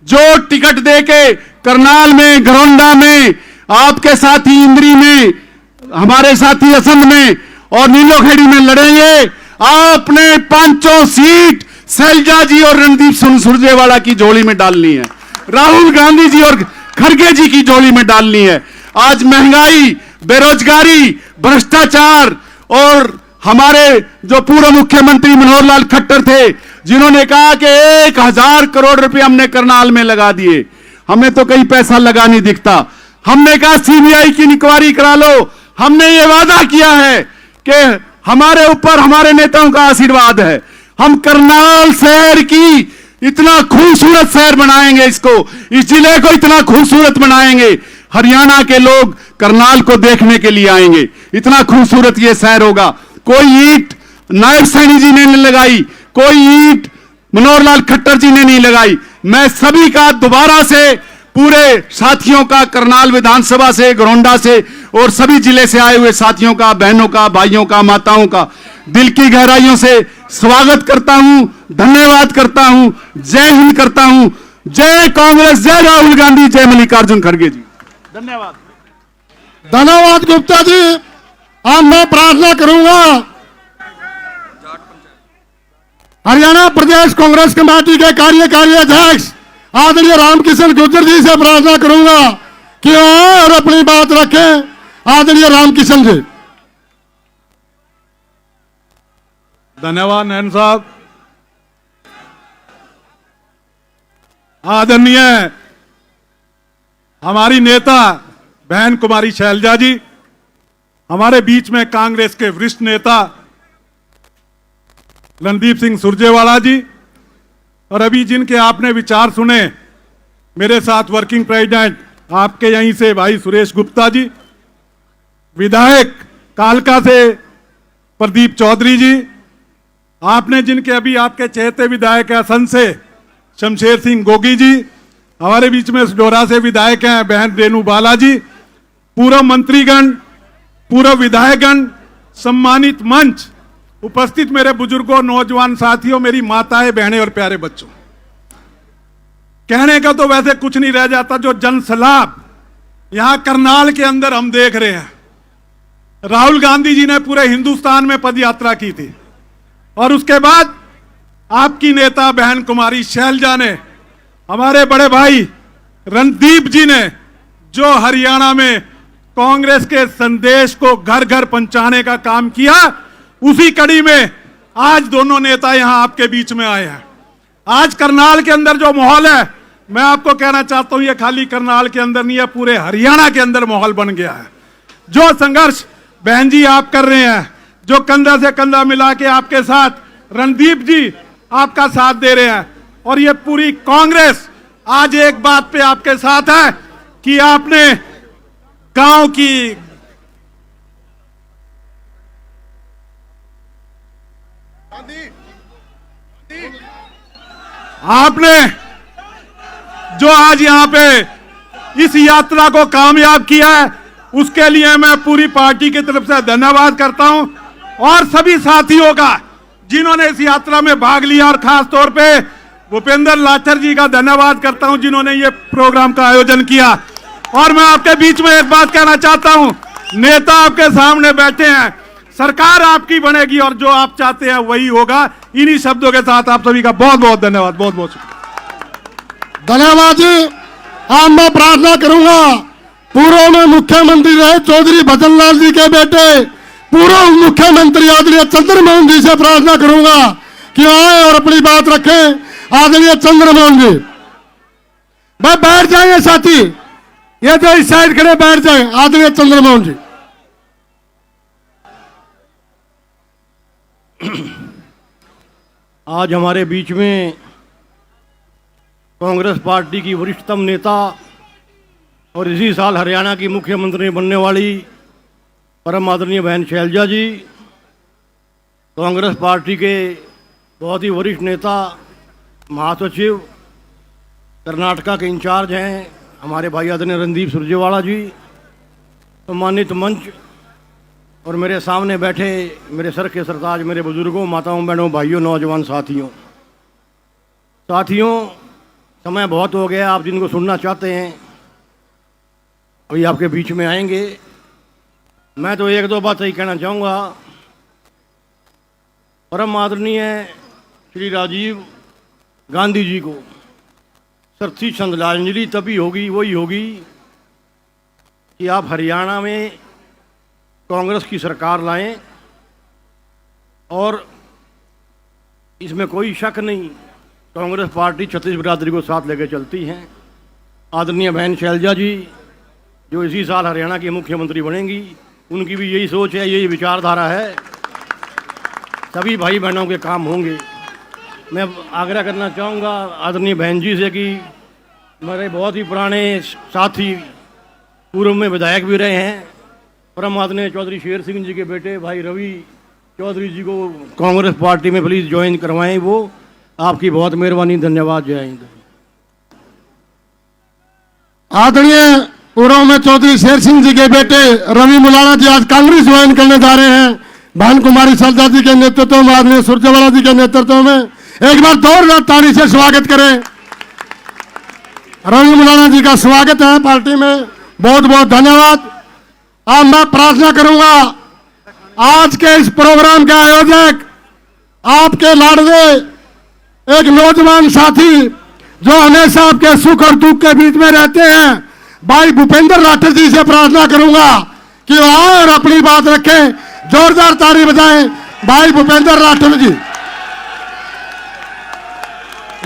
जो टिकट देके करनाल में, घरौंडा में, आपके साथी इंद्री में, हमारे साथी असम में और नीलोखेड़ी में लड़ेंगे, आपने पांचों सीट शैलजा जी और रणदीप सिंह सुरजेवाला की झोली में डालनी है, राहुल गांधी जी और खड़गे जी की झोली में डालनी है। आज महंगाई, बेरोजगारी, भ्रष्टाचार और हमारे जो पूर्व मुख्यमंत्री मनोहर लाल खट्टर थे जिन्होंने कहा कि 1000 करोड़ रुपए हमने करनाल में लगा दिए, हमें तो कहीं पैसा लगा नहीं दिखता। हमने कहा सीबीआई की इंक्वायरी करा लो, हमने ये वादा किया है कि हमारे ऊपर हमारे नेताओं का आशीर्वाद है, हम करनाल शहर की इतना खूबसूरत शहर बनाएंगे, इसको, इस जिले को इतना खूबसूरत बनाएंगे, हरियाणा के लोग करनाल को देखने के लिए आएंगे, इतना खूबसूरत ये शहर होगा। कोई ईंट नायब सैनी जी ने नहीं लगाई, कोई ईंट मनोहर लाल खट्टर जी ने नहीं लगाई। मैं सभी का दोबारा से पूरे साथियों का, करनाल विधानसभा से, घरौंडा से और सभी जिले से आए हुए साथियों का, बहनों का, भाइयों का, माताओं का दिल की गहराइयों से स्वागत करता हूं, धन्यवाद करता हूं, जय हिंद करता हूं। जय कांग्रेस, जय राहुल गांधी, जय मल्लिकार्जुन खड़गे जी। धन्यवाद।
धन्यवाद गुप्ता जी। अब मैं प्रार्थना करूंगा हरियाणा प्रदेश कांग्रेस कमेटी के कार्यकारी अध्यक्ष आदरणीय रामकिशन गुर्जर जी से प्रार्थना करूंगा कि और अपनी बात रखें। आदरणीय रामकिशन जी।
धन्यवाद नैन साहब। आदरणीय हमारी नेता बहन कुमारी शैलजा जी, हमारे बीच में कांग्रेस के वरिष्ठ नेता रणदीप सिंह सुरजेवाला जी, और अभी जिनके आपने विचार सुने मेरे साथ वर्किंग प्रेसिडेंट आपके यहीं से भाई सुरेश गुप्ता जी, विधायक कालका से प्रदीप चौधरी जी, आपने जिनके अभी आपके चहेते विधायक हैं असम से शमशेर सिंह गोगी जी, हमारे बीच में डोरा से विधायक हैं बहन रेणु बाला जी, पूर्व मंत्रीगण, पूर्व विधायकगण, सम्मानित मंच, उपस्थित मेरे बुजुर्गों, नौजवान साथियों, मेरी माताएं, बहनें और प्यारे बच्चों, कहने का तो वैसे कुछ नहीं रह जाता। जो जन सलाब यहां करनाल के अंदर हम देख रहे हैं, राहुल गांधी जी ने पूरे हिंदुस्तान में पद यात्रा की थी और उसके बाद आपकी नेता बहन कुमारी शैलजा ने, हमारे बड़े भाई रणदीप जी ने जो हरियाणा में कांग्रेस के संदेश को घर घर पहुंचाने का काम किया, उसी कड़ी में आज दोनों नेता यहां आपके बीच में आए हैं। आज करनाल के अंदर जो माहौल है, मैं आपको कहना चाहता हूं, ये खाली करनाल के अंदर नहीं है, पूरे हरियाणा के अंदर माहौल बन गया है। जो संघर्ष बहन जी आप कर रहे हैं, जो कंधा से कंधा मिला के आपके साथ रणदीप जी आपका साथ दे रहे हैं, और ये पूरी कांग्रेस आज एक बात पे आपके साथ है कि आपने गांव की आपने जो आज यहां पे इस यात्रा को कामयाब किया है, उसके लिए मैं पूरी पार्टी की तरफ से धन्यवाद करता हूं, और सभी साथियों का जिन्होंने इस यात्रा में भाग लिया, और खास तौर पे भूपेंद्र लाठर जी का धन्यवाद करता हूं जिन्होंने ये प्रोग्राम का आयोजन किया। और मैं आपके बीच में एक बात कहना चाहता हूं, नेता आपके सामने बैठे हैं, सरकार आपकी बनेगी और जो आप चाहते हैं वही होगा। इन्हीं शब्दों के साथ आप सभी का बहुत बहुत धन्यवाद, बहुत बहुत शुक्रिया।
धन्यवाद जी। अब मैं प्रार्थना करूंगा, पूर्व में मुख्यमंत्री रहे चौधरी भजन लाल जी के बेटे पूर्व मुख्यमंत्री आदरणीय चंद्रमोहन जी से प्रार्थना करूंगा कि आए और अपनी बात रखें। आदरणीय चंद्रमोहन जी, भाई बैठ जाएंगे साथी, ये जो इस साइड खड़े बैठ जाए। आदरणीय चंद्रमोहन जी।
आज हमारे बीच में कांग्रेस पार्टी की वरिष्ठतम नेता और इसी साल हरियाणा की मुख्यमंत्री बनने वाली परम आदरणीय बहन शैलजा जी, कांग्रेस पार्टी के बहुत ही वरिष्ठ नेता, महासचिव, कर्नाटका के इंचार्ज हैं हमारे भाई आदरणीय रणदीप सुरजेवाला जी, सम्मानित मंच और मेरे सामने बैठे मेरे सर के सरताज, मेरे बुजुर्गों, माताओं, बहनों, भाइयों, नौजवान साथियों, समय बहुत हो गया। आप जिनको सुनना चाहते हैं अभी आपके बीच में आएंगे। मैं तो एक दो बात ही कहना चाहूँगा। परम आदरणीय श्री राजीव गांधी जी को सरसी श्रद्धांजलि तभी होगी, वही होगी कि आप हरियाणा में कांग्रेस की सरकार लाएं, और इसमें कोई शक नहीं, कांग्रेस पार्टी छत्तीस बिरादरी को साथ लेकर चलती हैं। आदरणीय बहन शैलजा जी जो इसी साल हरियाणा की मुख्यमंत्री बनेंगी, उनकी भी यही सोच है, यही विचारधारा है। सभी भाई बहनों के काम होंगे। मैं आग्रह करना चाहूँगा आदरणीय बहन जी से कि मेरे बहुत ही पुराने साथी, पूर्व में विधायक भी रहे हैं, परम आदरणीय चौधरी शेर सिंह जी के बेटे भाई रवि चौधरी जी को कांग्रेस पार्टी में प्लीज़ ज्वाइन करवाएं। वो आपकी बहुत मेहरबानी, धन्यवाद। जय हिंद।
आदरणीय पूर्व में चौधरी शेर सिंह जी के बेटे रवि मुलाना जी आज कांग्रेस ज्वाइन करने जा रहे हैं। बहन कुमारी शैलजा जी के नेतृत्व में, आदरणीय सुरजेवाला जी के नेतृत्व में एक बार जोरदार ताली से स्वागत करें। रवि मुलाना जी का स्वागत है पार्टी में, बहुत बहुत धन्यवाद। अब मैं प्रार्थना करूंगा, आज के इस प्रोग्राम के आयोजक आपके लाडले एक नौजवान साथी जो हमेशा आपके सुख और दुख के बीच में रहते हैं, भाई भूपेंद्र लाठर जी से प्रार्थना करूंगा कि वो आए और अपनी बात रखें। जोरदार ताली बजाएं भाई भूपेंद्र लाठर जी।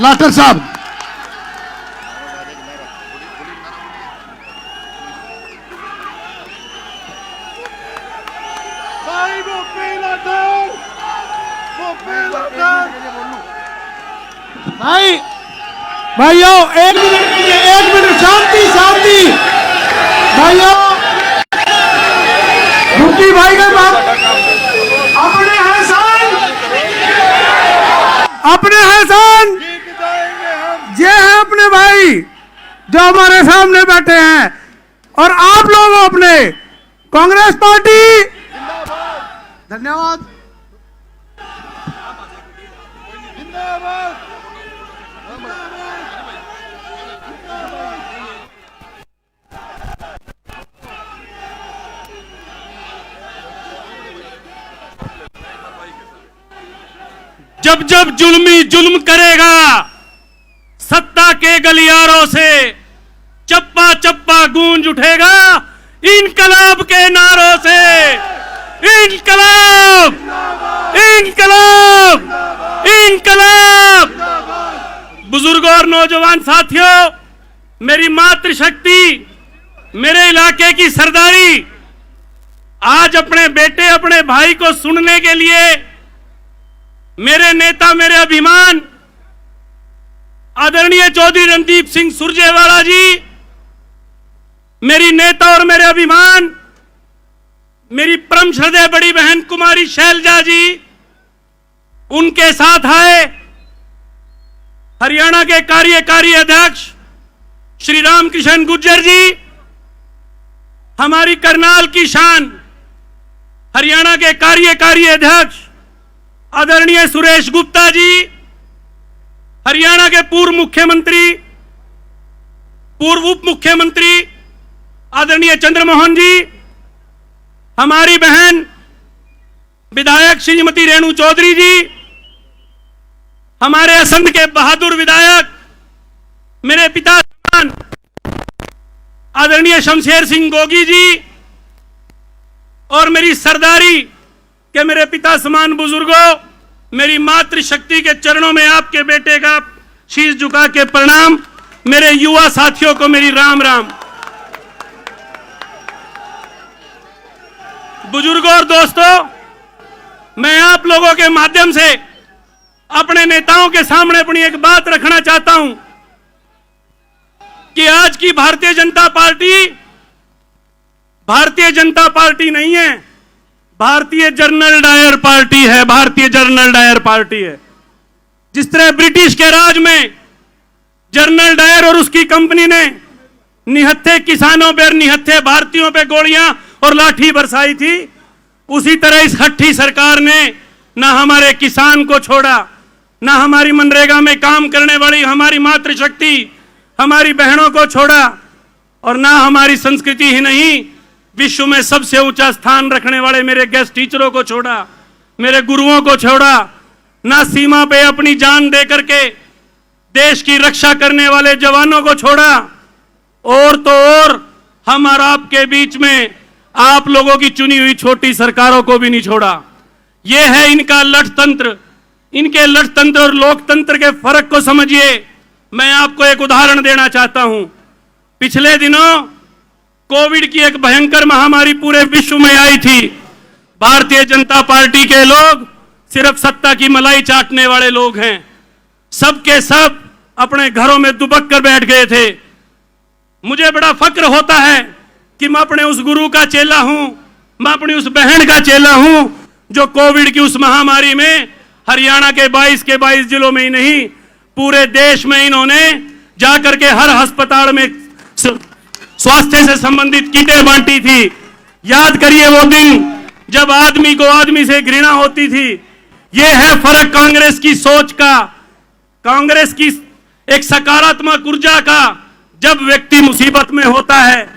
लाठर साहब।
भाई भाइयों एक मिनट शांति भाइयों, मुफ्ती भाई के बात अपने हसन ये है अपने भाई जो हमारे सामने बैठे हैं, और आप लोग अपने कांग्रेस पार्टी। धन्यवाद।
जब जब जुल्मी जुल्म करेगा सत्ता के गलियारों से, चप्पा चप्पा गूंज उठेगा इनकलाब के नारों से। इंकलाब, इंकलाब, इंकलाब। बुजुर्गों और नौजवान साथियों, मेरी मातृशक्ति, मेरे इलाके की सरदारी आज अपने बेटे, अपने भाई को सुनने के लिए मेरे नेता, मेरे अभिमान आदरणीय चौधरी रणदीप सिंह सुरजेवाला जी, मेरी नेता और मेरे अभिमान मेरी परम श्रद्धेय बड़ी बहन कुमारी शैलजा जी, उनके साथ आए हरियाणा के कार्यकारी अध्यक्ष श्री रामकिशन गुर्जर जी, हमारी करनाल की शान हरियाणा के कार्यकारी अध्यक्ष आदरणीय सुरेश गुप्ता जी, हरियाणा के पूर्व मुख्यमंत्री, पूर्व उप मुख्यमंत्री आदरणीय चंद्रमोहन जी, हमारी बहन विधायक श्रीमती रेणु चौधरी जी, हमारे असंध के बहादुर विधायक मेरे पिता समान आदरणीय शमशेर सिंह गोगी जी, और मेरी सरदारी के मेरे पिता समान बुजुर्गों, मेरी मातृशक्ति के चरणों में आपके बेटे का शीश झुका के प्रणाम। मेरे युवा साथियों को मेरी राम राम। बुजुर्गों और दोस्तों, मैं आप लोगों के माध्यम से अपने नेताओं के सामने अपनी एक बात रखना चाहता हूं कि आज की भारतीय जनता पार्टी नहीं है, भारतीय जनरल डायर पार्टी है, भारतीय जनरल डायर पार्टी है। जिस तरह ब्रिटिश के राज में जनरल डायर और उसकी कंपनी ने निहत्थे किसानों पर, निहत्थे भारतीयों पे गोलियां और लाठी बरसाई थी, उसी तरह इस हट्ठी सरकार ने ना हमारे किसान को छोड़ा, ना हमारी मनरेगा में काम करने वाली हमारी मातृशक्ति, हमारी बहनों को छोड़ा, और ना हमारी संस्कृति ही नहीं, विश्व में सबसे ऊंचा स्थान रखने वाले मेरे गेस्ट टीचरों को छोड़ा, मेरे गुरुओं को छोड़ा, ना सीमा पे अपनी जान दे करके देश की रक्षा करने वाले जवानों को छोड़ा, और तो और हम और आपके बीच में आप लोगों की चुनी हुई छोटी सरकारों को भी नहीं छोड़ा। यह है इनका लठतंत्र। इनके लठतंत्र और लोकतंत्र के फर्क को समझिए। मैं आपको एक उदाहरण देना चाहता हूं। पिछले दिनों कोविड की एक भयंकर महामारी पूरे विश्व में आई थी। भारतीय जनता पार्टी के लोग सिर्फ सत्ता की मलाई चाटने वाले लोग हैं। सब के सब अपने घरों में दुबक कर बैठ गए थे। मुझे बड़ा फक्र होता है कि मैं अपने उस गुरु का चेला हूं, मैं अपनी उस बहन का चेला हूं जो कोविड की उस महामारी में हरियाणा के 22 जिलों में ही नहीं, पूरे देश में इन्होंने जाकर के हर अस्पताल में स्वास्थ्य से संबंधित किटें बांटी थी। याद करिए वो दिन जब आदमी को आदमी से घृणा होती थी। यह है फर्क कांग्रेस की सोच का, कांग्रेस की एक सकारात्मक ऊर्जा का। जब व्यक्ति मुसीबत में होता है,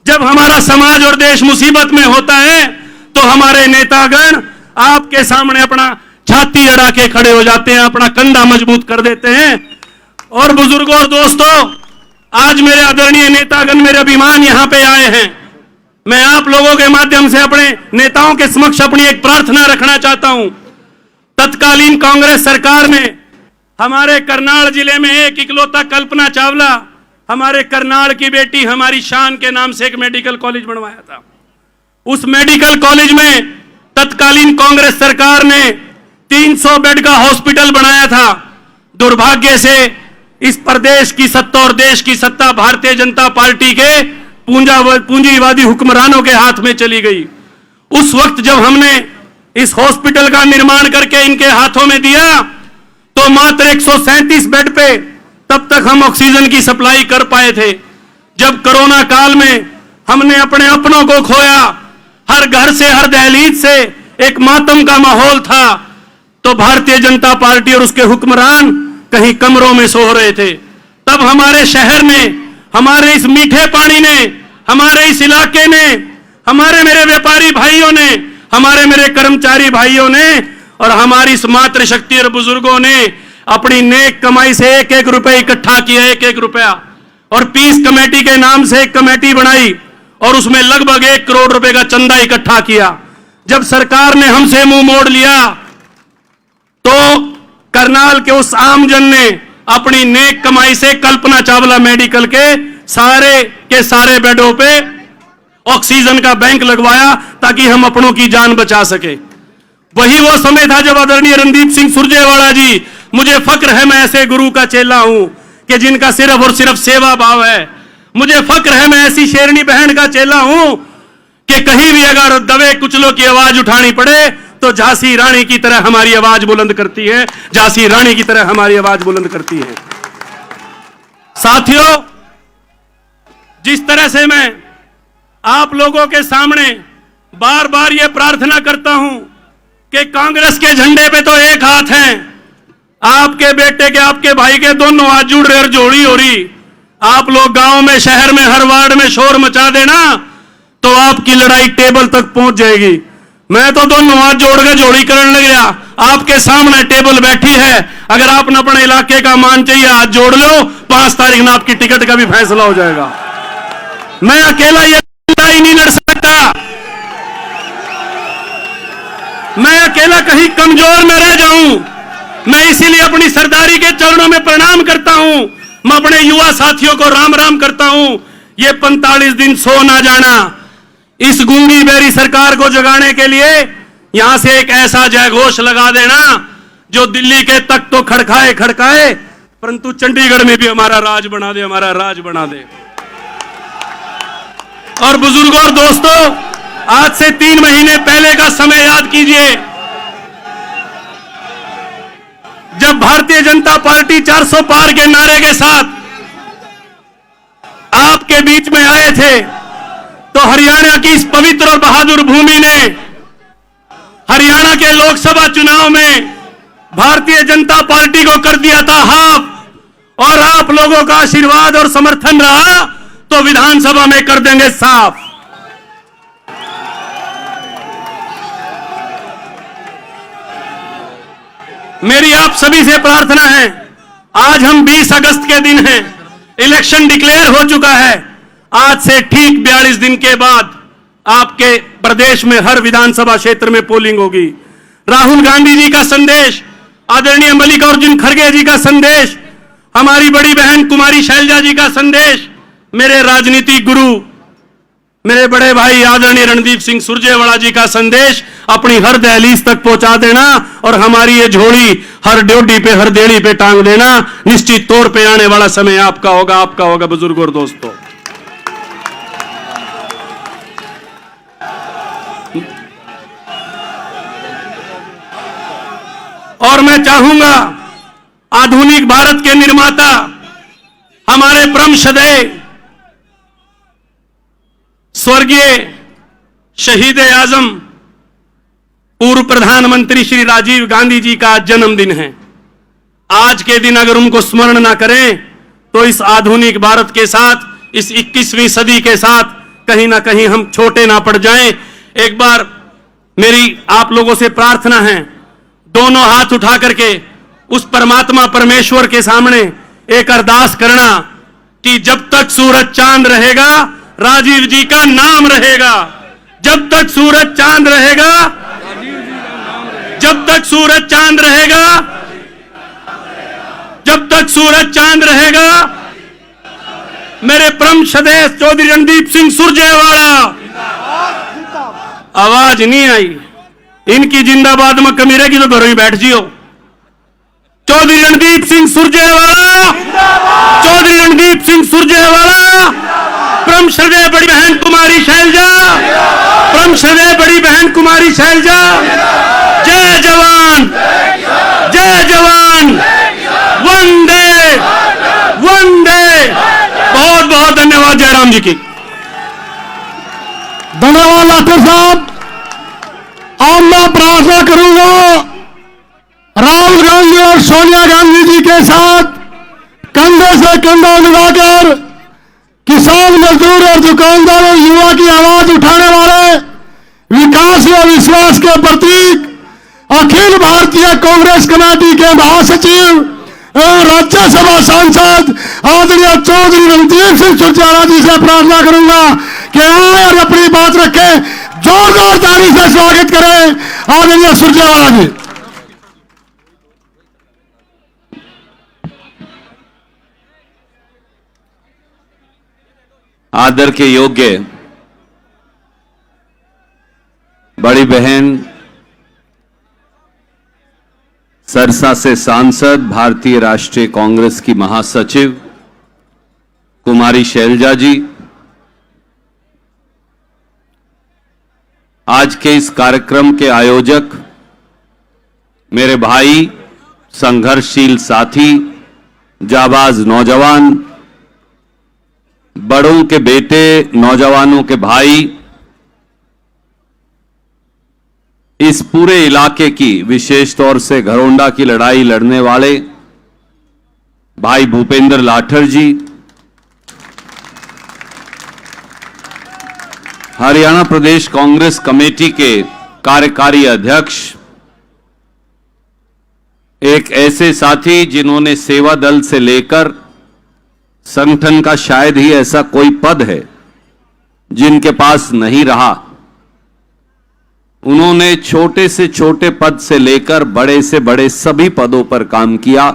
जब हमारा समाज और देश मुसीबत में होता है, तो हमारे नेतागण आपके सामने अपना छाती अड़ा के खड़े हो जाते हैं, अपना कंधा मजबूत कर देते हैं। और बुजुर्गों और दोस्तों, आज मेरे आदरणीय नेतागण, मेरे अभिमान यहां पे आए हैं। मैं आप लोगों के माध्यम से अपने नेताओं के समक्ष अपनी एक प्रार्थना रखना चाहता हूं। तत्कालीन कांग्रेस सरकार ने हमारे करनाल जिले में एक इकलौता कल्पना चावला, हमारे करनाल की बेटी, हमारी शान के नाम से एक मेडिकल कॉलेज बनवाया था। उस मेडिकल कॉलेज में तत्कालीन कांग्रेस सरकार ने 300 बेड का हॉस्पिटल बनाया था। दुर्भाग्य से इस प्रदेश की सत्ता और देश की सत्ता भारतीय जनता पार्टी के पूंजीवादी हुक्मरानों के हाथ में चली गई। उस वक्त जब हमने इस हॉस्पिटल का निर्माण करके इनके हाथों में दिया, तो मात्र 137 बेड पे तब तक हम ऑक्सीजन की सप्लाई कर पाए थे। जब कोरोना काल में हमने अपने अपनों को खोया, हर घर से, हर दहलीज से एक मातम का माहौल था, तो भारतीय जनता पार्टी और उसके हुक्मरान कहीं कमरों में सो रहे थे। तब हमारे शहर ने, हमारे इस मीठे पानी ने, हमारे इस इलाके ने, हमारे मेरे व्यापारी भाइयों ने, हमारे मेरे कर्मचारी भाइयों ने और हमारी इस मातृशक्ति और बुजुर्गों ने अपनी नेक कमाई से एक एक रुपए इकट्ठा किया, एक एक रुपया, और पीस कमेटी के नाम से एक कमेटी बनाई और उसमें लगभग 1 करोड़ रुपए का चंदा इकट्ठा किया।
जब सरकार ने हमसे मुंह मोड़ लिया तो करनाल के उस आमजन ने अपनी नेक कमाई से कल्पना चावला मेडिकल के सारे बेडों पे ऑक्सीजन का बैंक लगवाया ताकि हम अपनों की जान बचा सके। वही वो समय था जब आदरणीय रणदीप सिंह सुरजेवाला जी, मुझे फक्र है मैं ऐसे गुरु का चेला हूं कि जिनका सिर्फ और सिर्फ सेवा भाव है। मुझे फक्र है मैं ऐसी शेरनी बहन का चेला हूं कि कहीं भी अगर दबे कुचलों की आवाज उठानी पड़े तो झांसी रानी की तरह हमारी आवाज बुलंद करती है, झांसी रानी की तरह हमारी आवाज बुलंद करती है। साथियों, जिस तरह से मैं आप लोगों के सामने बार बार यह प्रार्थना करता हूं कि कांग्रेस के झंडे पे तो एक हाथ है, आपके बेटे के आपके भाई के दोनों हाथ जुड़ रहे और जोड़ी हो रही। आप लोग गांव में, शहर में, हर वार्ड में शोर मचा देना तो आपकी लड़ाई टेबल तक पहुंच जाएगी। मैं तो दोनों हाथ जोड़ के जोड़ी करने लग गया। आपके सामने टेबल बैठी है, अगर आपने अपने इलाके का मान चाहिए हाथ जोड़ लो, 5 तारीख में आपकी टिकट का भी फैसला हो जाएगा। मैं अकेला ये लड़ाई नहीं लड़ सकता, मैं अकेला कहीं कमजोर न रह जाऊं। मैं इसीलिए अपनी सरदारी के चरणों में प्रणाम करता हूं। मैं अपने युवा साथियों को राम राम करता हूं। ये 45 दिन सो ना जाना, इस गूंगी बेरी सरकार को जगाने के लिए यहां से एक ऐसा जयघोष लगा देना जो दिल्ली के तक तो खड़काए खड़काए, परंतु चंडीगढ़ में भी हमारा राज बना दे, हमारा राज बना दे। और बुजुर्गों और दोस्तों, आज से 3 महीने पहले का समय याद कीजिए, जब भारतीय जनता पार्टी 400 पार के नारे के साथ आपके बीच में आए थे तो हरियाणा की इस पवित्र और बहादुर भूमि ने हरियाणा के लोकसभा चुनाव में भारतीय जनता पार्टी को कर दिया था हाफ, और आप लोगों का आशीर्वाद और समर्थन रहा तो विधानसभा में कर देंगे साफ। मेरी आप सभी से प्रार्थना है, आज हम 20 अगस्त के दिन हैं, इलेक्शन डिक्लेयर हो चुका है। आज से ठीक 42 दिन के बाद आपके प्रदेश में हर विधानसभा क्षेत्र में पोलिंग होगी। राहुल गांधी जी का संदेश, आदरणीय मल्लिकार्जुन खड़गे जी का संदेश, हमारी बड़ी बहन कुमारी शैलजा जी का संदेश, मेरे राजनीतिक गुरु, मेरे बड़े भाई आदरणीय रणदीप सिंह सुरजेवाला जी का संदेश अपनी हर दहलीज तक पहुंचा देना और हमारी ये झोली हर ड्योढ़ी पे, हर देड़ी पे टांग देना। निश्चित तौर पे आने वाला समय आपका होगा, आपका होगा बुजुर्गों और दोस्तों। और मैं चाहूंगा आधुनिक भारत के निर्माता हमारे परम श्रद्धेय स्वर्गीय शहीद आजम पूर्व प्रधानमंत्री श्री राजीव गांधी जी का जन्मदिन है। आज के दिन अगर उनको स्मरण ना करें तो इस आधुनिक भारत के साथ, इस 21वीं सदी के साथ कहीं ना कहीं हम छोटे ना पड़ जाएं। एक बार मेरी आप लोगों से प्रार्थना है, दोनों हाथ उठा करके उस परमात्मा परमेश्वर के सामने एक अरदास करना कि जब तक सूरज चांद रहेगा राजीव जी का नाम रहेगा। जब तक सूरज चांद रहेगा, जब तक सूरज चांद रहेगा, जब तक सूरज चांद रहेगा, मेरे परम श्रद्धेय चौधरी रणदीप सिंह सुरजेवाला। आवाज नहीं आई, इनकी जिंदाबाद में कमी रहेगी तो घरों में बैठ जियो। चौधरी रणदीप सिंह सुरजेवाला, चौधरी रणदीप सिंह सुरजेवाला। परम श्रद्धेय बड़ी बहन कुमारी शैलजा, परम श्रद्धेय बड़ी बहन कुमारी शैलजा। जय जवान, जय जवान, वंदे वंदे। बहुत बहुत धन्यवाद जयराम जी की।
धन्यवाद लाठर साहब। अब मैं प्रार्थना करूंगा राहुल गांधी और सोनिया गांधी जी के साथ कंधे से कंधा मिलाकर किसान, मजदूर और दुकानदारों, युवा की आवाज उठाने वाले, विकास व विश्वास के प्रतीक अखिल भारतीय कांग्रेस कमेटी के महासचिव एवं राज्यसभा सांसद आदरणीय चौधरी रणदीप सिंह सुरजेवाला जी से प्रार्थना करूंगा कि आए और अपनी बात रखें। जोरदार ताली से स्वागत करें आदरणीय सुरजेवाला जी।
आदर के योग्य बड़ी बहन, सरसा से सांसद, भारतीय राष्ट्रीय कांग्रेस की महासचिव कुमारी शैलजा जी, आज के इस कार्यक्रम के आयोजक मेरे भाई, संघर्षशील साथी, जाबाज नौजवान, बड़ों के बेटे, नौजवानों के भाई, इस पूरे इलाके की, विशेष तौर से घरोंडा की लड़ाई लड़ने वाले भाई भूपेंद्र लाठर जी, हरियाणा प्रदेश कांग्रेस कमेटी के कार्यकारी अध्यक्ष, एक ऐसे साथी जिन्होंने सेवा दल से लेकर संगठन का शायद ही ऐसा कोई पद है जिनके पास नहीं रहा। उन्होंने छोटे से छोटे पद से लेकर बड़े से बड़े सभी पदों पर काम किया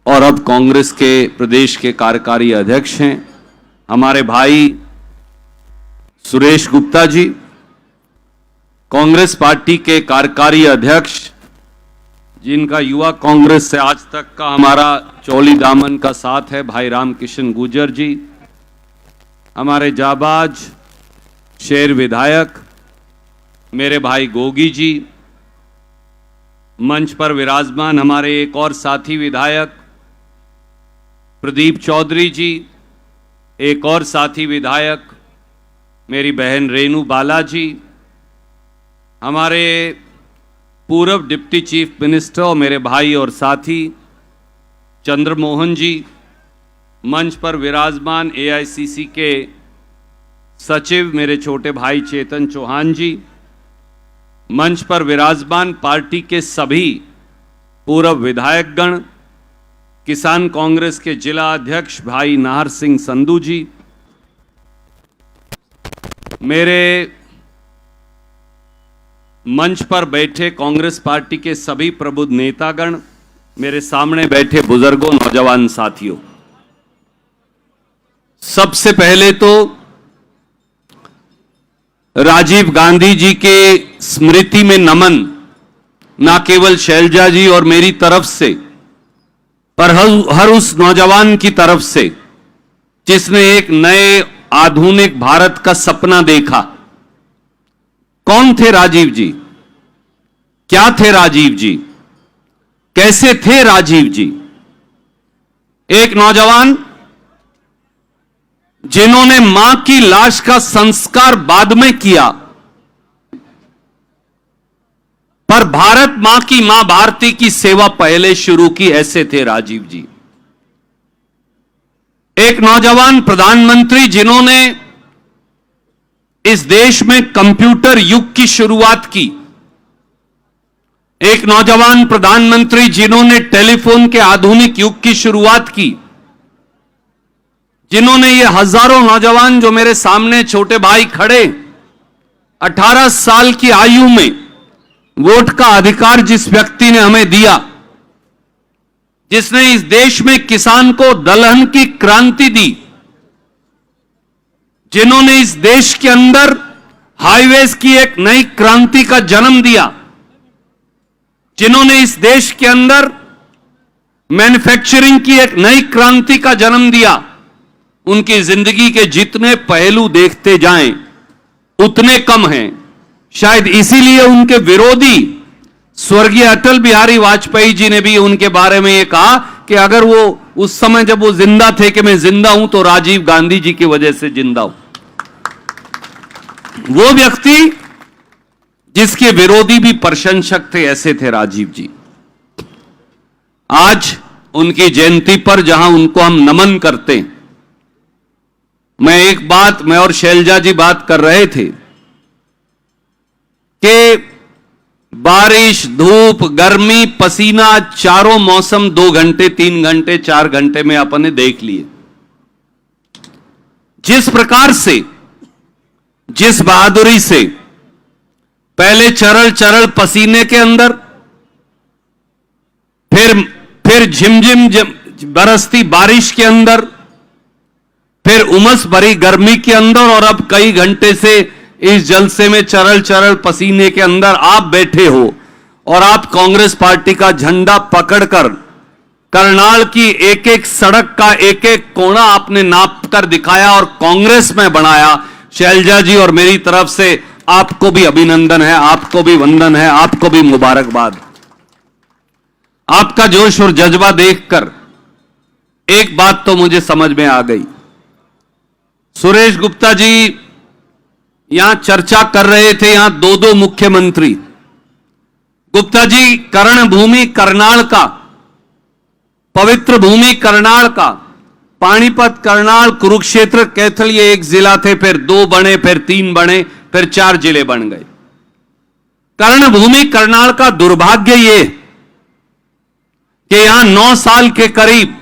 और अब कांग्रेस के प्रदेश के कार्यकारी अध्यक्ष हैं। हमारे भाई सुरेश गुप्ता जी, कांग्रेस पार्टी के कार्यकारी अध्यक्ष, जिनका युवा कांग्रेस से आज तक का हमारा चौली दामन का साथ है, भाई रामकिशन गुर्जर जी, हमारे जाबाज शेर विधायक मेरे भाई गोगी जी, मंच पर विराजमान हमारे एक और साथी विधायक प्रदीप चौधरी जी, एक और साथी विधायक मेरी बहन रेनू बाला जी, हमारे पूर्व डिप्टी चीफ मिनिस्टर और मेरे भाई और साथी चंद्रमोहन जी, मंच पर विराजमान एआईसीसी के सचिव मेरे छोटे भाई चेतन चौहान जी, मंच पर विराजमान पार्टी के सभी पूर्व विधायकगण, किसान कांग्रेस के जिला अध्यक्ष भाई नाहर सिंह संधू जी, मेरे मंच पर बैठे कांग्रेस पार्टी के सभी प्रबुद्ध नेतागण, मेरे सामने बैठे बुजुर्गों, नौजवान साथियों, सबसे पहले तो राजीव गांधी जी के स्मृति में नमन ना केवल शैलजा जी और मेरी तरफ से, पर हर उस नौजवान की तरफ से जिसने एक नए आधुनिक भारत का सपना देखा। कौन थे राजीव जी? क्या थे राजीव जी? कैसे थे राजीव जी? एक नौजवान जिन्होंने मां की लाश का संस्कार बाद में किया, पर भारत मां की, मां भारती की सेवा पहले शुरू की, ऐसे थे राजीव जी। एक नौजवान प्रधानमंत्री जिन्होंने इस देश में कंप्यूटर युग की शुरुआत की, एक नौजवान प्रधानमंत्री जिन्होंने टेलीफोन के आधुनिक युग की शुरुआत की, जिन्होंने ये हजारों नौजवान जो मेरे सामने छोटे भाई खड़े, 18 साल की आयु में वोट का अधिकार जिस व्यक्ति ने हमें दिया, जिसने इस देश में किसान को दलहन की क्रांति दी, जिन्होंने इस देश के अंदर हाईवेज की एक नई क्रांति का जन्म दिया, जिन्होंने इस देश के अंदर मैन्युफैक्चरिंग की एक नई क्रांति का जन्म दिया, उनकी जिंदगी के जितने पहलू देखते जाएं उतने कम हैं। शायद इसीलिए उनके विरोधी स्वर्गीय अटल बिहारी वाजपेयी जी ने भी उनके बारे में यह कहा कि अगर वो उस समय जब वो जिंदा थे कि मैं जिंदा हूं तो राजीव गांधी जी की वजह से जिंदा हूं। वो व्यक्ति जिसके विरोधी भी प्रशंसक थे, ऐसे थे राजीव जी। आज उनकी जयंती पर जहां उनको हम नमन करते हैं, मैं और शैलजा जी बात कर रहे थे कि बारिश, धूप, गर्मी, पसीना, चारों मौसम 2 घंटे, 3 घंटे, 4 घंटे में अपने देख लिए। जिस प्रकार से, जिस बहादुरी से पहले चरल चरल पसीने के अंदर, फिर झिमझिम बरसती बारिश के अंदर, फिर उमस भरी गर्मी के अंदर, और अब कई घंटे से इस जलसे में चरल चरल पसीने के अंदर आप बैठे हो और आप कांग्रेस पार्टी का झंडा पकड़कर करनाल की एक एक सड़क का एक एक कोना आपने नाप कर दिखाया और कांग्रेस में बनाया। शैलजा जी, और मेरी तरफ से आपको भी अभिनंदन है, आपको भी वंदन है, आपको भी मुबारकबाद। आपका जोश और जज्बा देखकर एक बात तो मुझे समझ में आ गई। सुरेश गुप्ता जी यहां चर्चा कर रहे थे, यहां दो मुख्यमंत्री। गुप्ता जी, कर्ण भूमि करनाल का, पवित्र भूमि करनाल का, पानीपत, करनाल, कुरुक्षेत्र, कैथल, ये एक जिला थे, फिर 2 बने, फिर 3 बने, फिर 4 जिले बन गए। कर्ण भूमि करनाल का दुर्भाग्य ये कि यहां 9 साल के करीब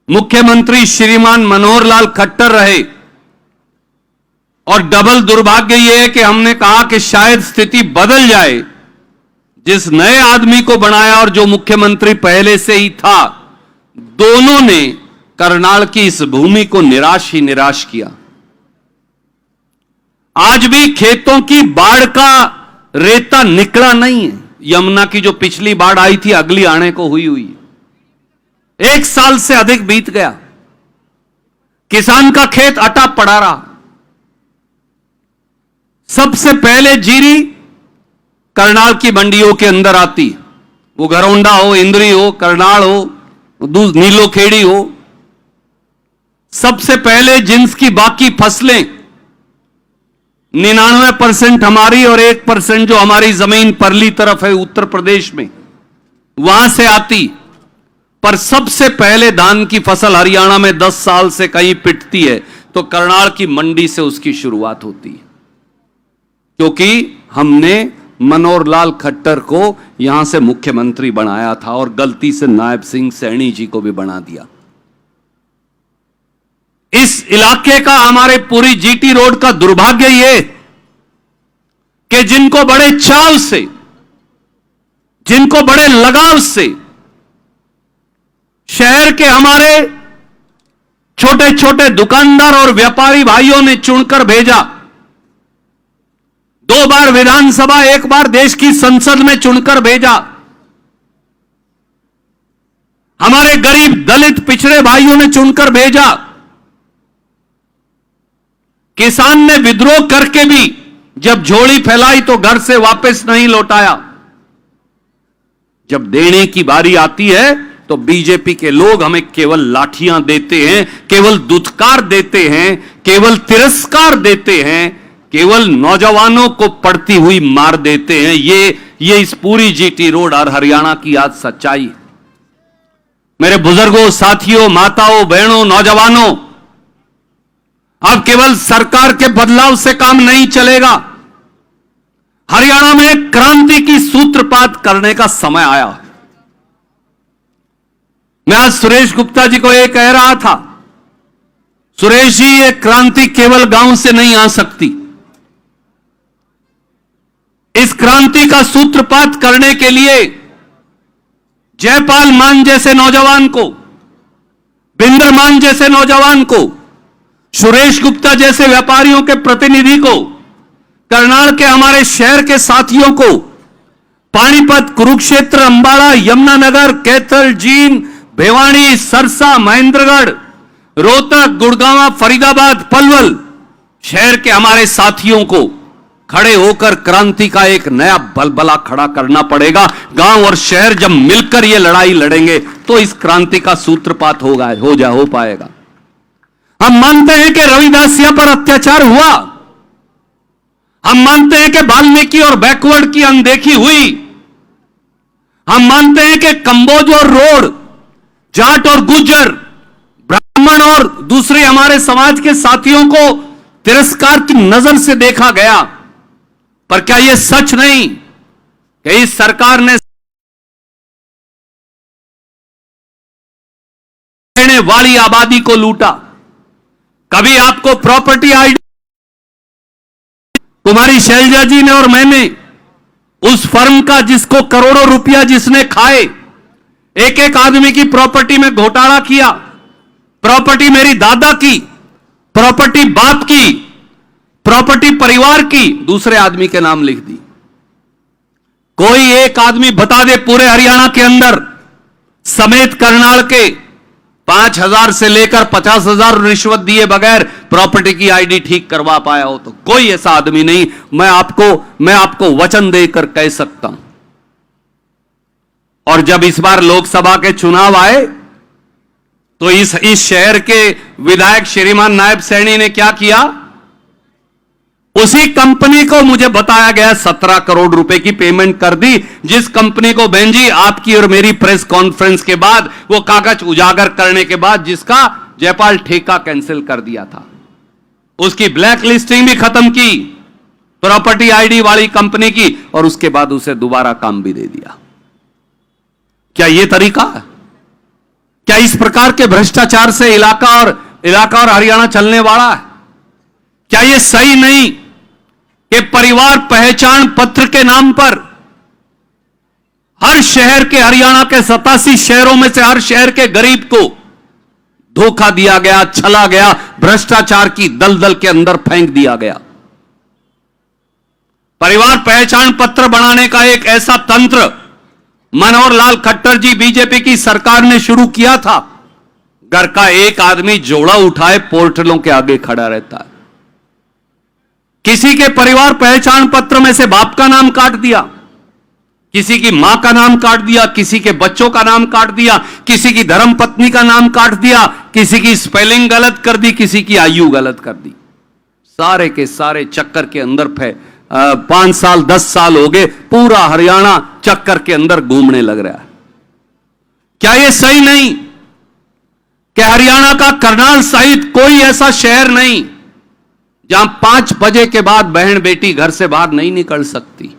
मुख्यमंत्री श्रीमान मनोहर लाल खट्टर रहे, और डबल दुर्भाग्य यह है कि हमने कहा कि शायद स्थिति बदल जाए। जिस नए आदमी को बनाया और जो मुख्यमंत्री पहले से ही था, दोनों ने करनाल की इस भूमि को निराश ही निराश किया। आज भी खेतों की बाढ़ का रेता निकला नहीं है। यमुना की जो पिछली बाढ़ आई थी, अगली आने को हुई है। 1 साल से अधिक बीत गया, किसान का खेत अटा पड़ा रहा। सबसे पहले जीरी करनाल की मंडियों के अंदर आती, वो घरौंडा हो, इंद्री हो, करनाल हो, नीलोखेड़ी हो। सबसे पहले जिनकी बाकी फसलें 99% हमारी और 1% जो हमारी जमीन परली तरफ है उत्तर प्रदेश में, वहां से आती। पर सबसे पहले धान की फसल हरियाणा में 10 साल से कहीं पिटती है तो करनाल की मंडी से उसकी शुरुआत होती है, क्योंकि हमने मनोहर लाल खट्टर को यहां से मुख्यमंत्री बनाया था और गलती से नायब सिंह सैनी जी को भी बना दिया। इस इलाके का, हमारे पूरी जीटी रोड का दुर्भाग्य यह कि जिनको बड़े चाव से, जिनको बड़े लगाव से शहर के हमारे छोटे छोटे दुकानदार और व्यापारी भाइयों ने चुनकर भेजा, 2 बार विधानसभा, 1 बार देश की संसद में चुनकर भेजा, हमारे गरीब दलित पिछड़े भाइयों ने चुनकर भेजा। किसान ने विद्रोह करके भी जब झोली फैलाई तो घर से वापस नहीं लौटाया। जब देने की बारी आती है तो बीजेपी के लोग हमें केवल लाठियां देते हैं, केवल दुत्कार देते हैं, केवल तिरस्कार देते हैं, केवल नौजवानों को पड़ती हुई मार देते हैं। ये इस पूरी जीटी रोड और हरियाणा की आज सच्चाई। मेरे बुजुर्गों, साथियों, माताओं, बहनों, नौजवानों, अब केवल सरकार के बदलाव से काम नहीं चलेगा। हरियाणा में क्रांति की सूत्रपात करने का समय आया। मैं आज सुरेश गुप्ता जी को यह कह रहा था, सुरेश जी, ये क्रांति केवल गांव से नहीं आ सकती। इस क्रांति का सूत्रपात करने के लिए जयपाल मान जैसे नौजवान को, बिंदर मान जैसे नौजवान को, सुरेश गुप्ता जैसे व्यापारियों के प्रतिनिधि को, करनाल के हमारे शहर के साथियों को, पानीपत, कुरुक्षेत्र, अंबाला, यमुनानगर, कैथल, जींद, भिवानी, सरसा, महेंद्रगढ़, रोहतक, गुड़गांव, फरीदाबाद, पलवल शहर के हमारे साथियों को खड़े होकर क्रांति का एक नया बलबला खड़ा करना पड़ेगा। गांव और शहर जब मिलकर यह लड़ाई लड़ेंगे तो इस क्रांति का सूत्रपात हो पाएगा। हम मानते हैं कि रविदासिया पर अत्याचार हुआ, हम मानते हैं कि वाल्मीकि और बैकवर्ड की अनदेखी हुई, हम मानते हैं कि कंबोज और रोड, जाट और गुज्जर, ब्राह्मण और दूसरे हमारे समाज के साथियों को तिरस्कार की नजर से देखा गया। पर क्या यह सच नहीं कि इस सरकार ने रहने वाली आबादी को लूटा? कभी आपको प्रॉपर्टी आइडेंटिटी कुमारी शैलजा जी ने और मैंने उस फर्म का जिसको करोड़ों रुपया जिसने खाए, एक एक आदमी की प्रॉपर्टी में घोटाला किया, प्रॉपर्टी मेरी दादा की, प्रॉपर्टी बाप की, प्रॉपर्टी परिवार की दूसरे आदमी के नाम लिख दी। कोई एक आदमी बता दे पूरे हरियाणा के अंदर समेत करनाल के 5,000 से लेकर 50,000 रिश्वत दिए बगैर प्रॉपर्टी की आईडी ठीक करवा पाया हो? तो कोई ऐसा आदमी नहीं। मैं आपको वचन देकर कह सकता हूं। और जब इस बार लोकसभा के चुनाव आए तो इस शहर के विधायक श्रीमान नायब सैनी ने क्या किया? उसी कंपनी को मुझे बताया गया 17 करोड़ रुपए की पेमेंट कर दी, जिस कंपनी को बहन जी आपकी और मेरी प्रेस कॉन्फ्रेंस के बाद वो कागज उजागर करने के बाद जिसका जयपाल ठेका कैंसिल कर दिया था, उसकी ब्लैक लिस्टिंग भी खत्म की प्रॉपर्टी आईडी वाली कंपनी की, और उसके बाद उसे दोबारा काम भी दे दिया। क्या यह तरीका? क्या इस प्रकार के भ्रष्टाचार से इलाका और हरियाणा चलने वाला है? क्या यह सही नहीं कि परिवार पहचान पत्र के नाम पर हर शहर के, हरियाणा के 87 शहरों में से हर शहर के गरीब को धोखा दिया गया, छला गया, भ्रष्टाचार की दलदल के अंदर फेंक दिया गया? परिवार पहचान पत्र बनाने का एक ऐसा तंत्र मनोहर लाल खट्टर जी बीजेपी की सरकार ने शुरू किया था। घर का एक आदमी जोड़ा उठाए पोर्टलों के आगे खड़ा रहता है। किसी के परिवार पहचान पत्र में से बाप का नाम काट दिया, किसी की मां का नाम काट दिया, किसी के बच्चों का नाम काट दिया, किसी की धर्मपत्नी का नाम काट दिया, किसी की स्पेलिंग गलत कर दी, किसी की आयु गलत कर दी। सारे के सारे चक्कर के अंदर 5 साल 10 साल हो गए, पूरा हरियाणा चक्कर के अंदर घूमने लग रहा है। क्या यह सही नहीं कि हरियाणा का करनाल सहित कोई ऐसा शहर नहीं जहां 5 बजे के बाद बहन बेटी घर से बाहर नहीं निकल सकती,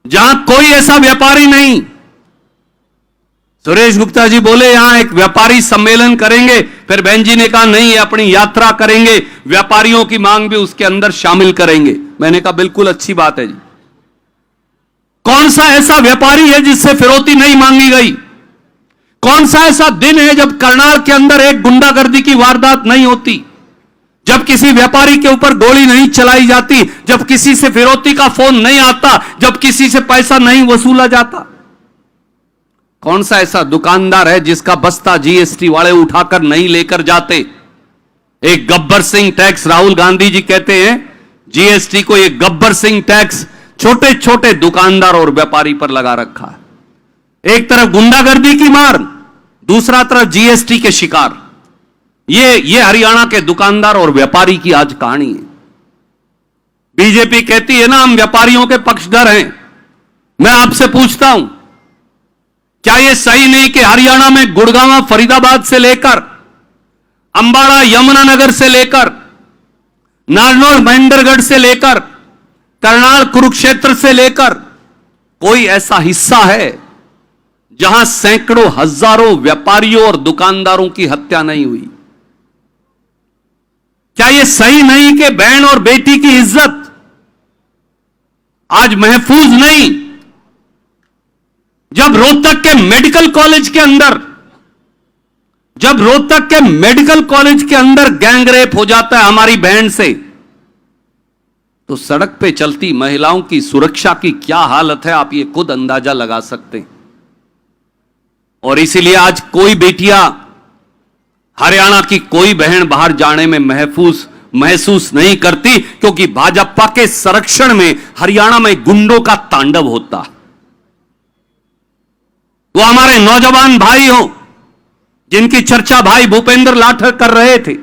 जहां कोई ऐसा व्यापारी नहीं? सुरेश गुप्ता जी बोले यहां एक व्यापारी सम्मेलन करेंगे, फिर बहन जी ने कहा नहीं अपनी यात्रा करेंगे, व्यापारियों की मांग भी उसके अंदर शामिल करेंगे। मैंने कहा बिल्कुल अच्छी बात है जी। कौन सा ऐसा व्यापारी है जिससे फिरौती नहीं मांगी गई? कौन सा ऐसा दिन है जब करनाल के अंदर एक गुंडागर्दी की वारदात नहीं होती, जब किसी व्यापारी के ऊपर गोली नहीं चलाई जाती, जब किसी से फिरौती का फोन नहीं आता, जब किसी से पैसा नहीं वसूला जाता? कौन सा ऐसा दुकानदार है जिसका बस्ता जीएसटी वाले उठाकर नहीं लेकर जाते? एक गब्बर सिंह टैक्स, राहुल गांधी जी कहते हैं जीएसटी को एक गब्बर सिंह टैक्स छोटे छोटे दुकानदार और व्यापारी पर लगा रखा है। एक तरफ गुंडागर्दी की मार, दूसरा तरफ जीएसटी के शिकार। ये हरियाणा के दुकानदार और व्यापारी की आज कहानी है। बीजेपी कहती है ना हम व्यापारियों के पक्षधर हैं। मैं आपसे पूछता हूं, क्या यह सही नहीं कि हरियाणा में गुड़गांव फरीदाबाद से लेकर अंबाड़ा यमुनानगर से लेकर नारनौल महेंद्रगढ़ से लेकर करनाल कुरुक्षेत्र से लेकर कोई ऐसा हिस्सा है जहां सैकड़ों हजारों व्यापारियों और दुकानदारों की हत्या नहीं हुई? क्या यह सही नहीं कि बहन और बेटी की इज्जत आज महफूज नहीं? जब रोहतक के मेडिकल कॉलेज के अंदर गैंग रेप हो जाता है हमारी बहन से, तो सड़क पे चलती महिलाओं की सुरक्षा की क्या हालत है आप ये खुद अंदाजा लगा सकते हैं। और इसीलिए आज कोई बेटियां, हरियाणा की कोई बहन बाहर जाने में महसूस नहीं करती, क्योंकि भाजपा के संरक्षण में हरियाणा में गुंडों का तांडव होता। वो हमारे नौजवान भाई हो जिनकी चर्चा भाई भूपेंद्र लाठर कर रहे थे।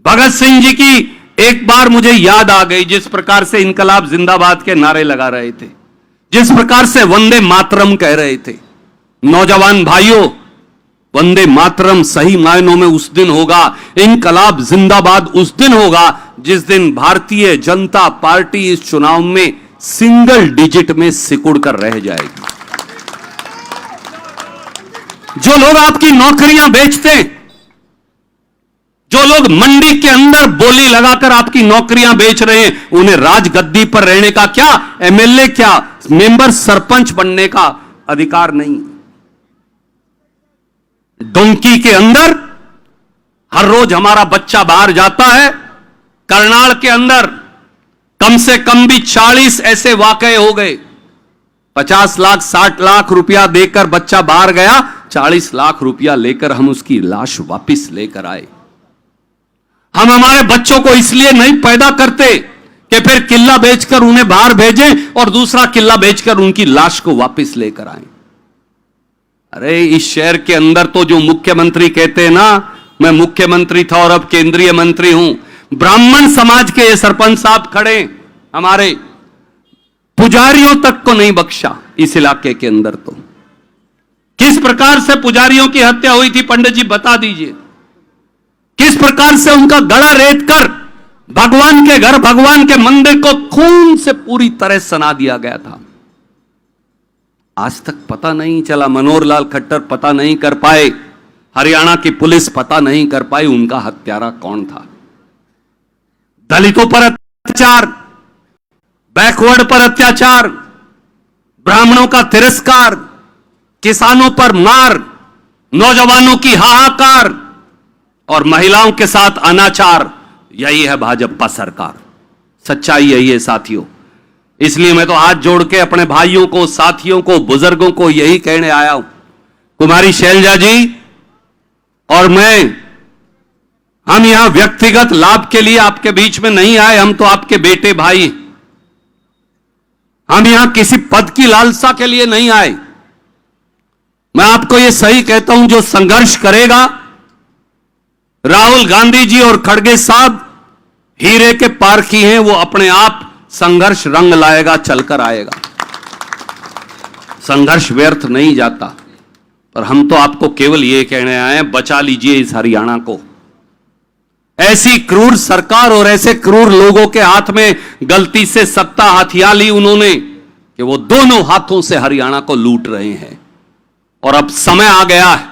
भगत सिंह जी की एक बार मुझे याद आ गई, जिस प्रकार से इनकलाब जिंदाबाद के नारे लगा रहे थे, जिस प्रकार से वंदे मातरम कह रहे थे। नौजवान भाइयों, वंदे मातरम सही मायनों में उस दिन होगा, इनकलाब जिंदाबाद उस दिन होगा जिस दिन भारतीय जनता पार्टी इस चुनाव में सिंगल डिजिट में सिकुड़ कर रह जाएगी। जो लोग आपकी नौकरियां बेचते, जो लोग मंडी के अंदर बोली लगाकर आपकी नौकरियां बेच रहे हैं, उन्हें राजगद्दी पर रहने का क्या, एमएलए क्या, मेंबर सरपंच बनने का अधिकार नहीं। डोंकी के अंदर हर रोज हमारा बच्चा बाहर जाता है। करनाल के अंदर कम से कम भी 40 ऐसे वाकये हो गए। 50 लाख 60 लाख रुपया देकर बच्चा बाहर गया, 40 लाख रुपया लेकर हम उसकी लाश वापस लेकर आए। हम हमारे बच्चों को इसलिए नहीं पैदा करते कि फिर किला बेचकर उन्हें बाहर भेजें और दूसरा किला बेचकर उनकी लाश को वापस लेकर आए। अरे इस शहर के अंदर तो जो मुख्यमंत्री कहते हैं ना, मैं मुख्यमंत्री था और अब केंद्रीय मंत्री हूं, ब्राह्मण समाज के ये सरपंच साहब खड़े, हमारे पुजारियों तक को नहीं बख्शा इस इलाके के अंदर। तो किस प्रकार से पुजारियों की हत्या हुई थी पंडित जी बता दीजिए। किस प्रकार से उनका गला रेत कर भगवान के घर, भगवान के मंदिर को खून से पूरी तरह सना दिया गया था। आज तक पता नहीं चला। मनोहर लाल खट्टर पता नहीं कर पाए, हरियाणा की पुलिस पता नहीं कर पाई उनका हत्यारा कौन था। दलितों पर अत्याचार, बैकवर्ड पर अत्याचार, ब्राह्मणों का तिरस्कार, किसानों पर मार, नौजवानों की हाहाकार और महिलाओं के साथ अनाचार, यही है भाजपा सरकार। सच्चाई यही है साथियों। इसलिए मैं तो हाथ जोड़ के अपने भाइयों को, साथियों को, बुजुर्गों को यही कहने आया हूं, कुमारी शैलजा जी और मैं, हम यहां व्यक्तिगत लाभ के लिए आपके बीच में नहीं आए। हम तो आपके बेटे भाई, हम यहां किसी पद की लालसा के लिए नहीं आए। मैं आपको यह सही कहता हूं, जो संघर्ष करेगा, राहुल गांधी जी और खड़गे साहब हीरे के पारखी हैं, वो अपने आप संघर्ष रंग लाएगा, चलकर आएगा। संघर्ष व्यर्थ नहीं जाता। पर हम तो आपको केवल यह कहने आए हैं, बचा लीजिए इस हरियाणा को। ऐसी क्रूर सरकार और ऐसे क्रूर लोगों के हाथ में गलती से सत्ता हथिया ली उन्होंने कि वो दोनों हाथों से हरियाणा को लूट रहे हैं। और अब समय आ गया है।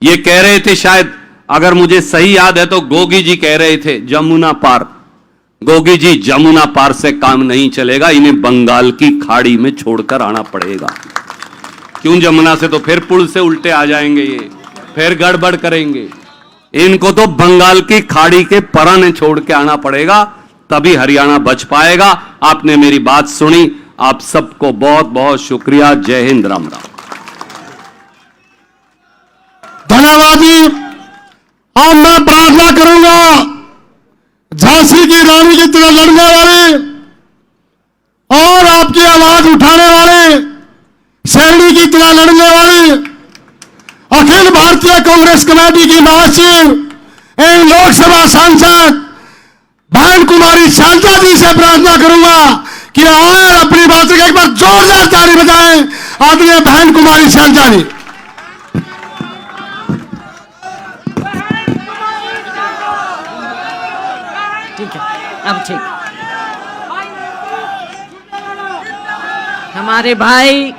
ये कह रहे थे, शायद अगर मुझे सही याद है तो गोगी जी कह रहे थे, जमुना पार। गोगी जी, जमुना पार से काम नहीं चलेगा, इन्हें बंगाल की खाड़ी में छोड़कर आना पड़ेगा। क्यों जमुना से? तो फिर पुल से उल्टे आ जाएंगे, ये फिर गड़बड़ करेंगे। इनको तो बंगाल की खाड़ी के पराने छोड़ के आना पड़ेगा, तभी हरियाणा बच पाएगा। आपने मेरी बात सुनी, आप सबको बहुत बहुत शुक्रिया। जय हिंद, राम राम।
धन्यवाद जी। अब मैं प्रार्थना करूंगा, झांसी की रानी की तरह लड़ने वाले और आपकी आवाज उठाने वाले, शैली की तरह लड़ने वाले अखिल भारतीय कांग्रेस कमेटी की महासचिव एवं लोकसभा सांसद बहन कुमारी शैलजा जी से प्रार्थना करूंगा कि और अपनी बात के एक बार जोरदार ताली बजाएं। आदरणीय बहन कुमारी शैलजा जी।
ठीक है, अब ठीक। हमारे भाई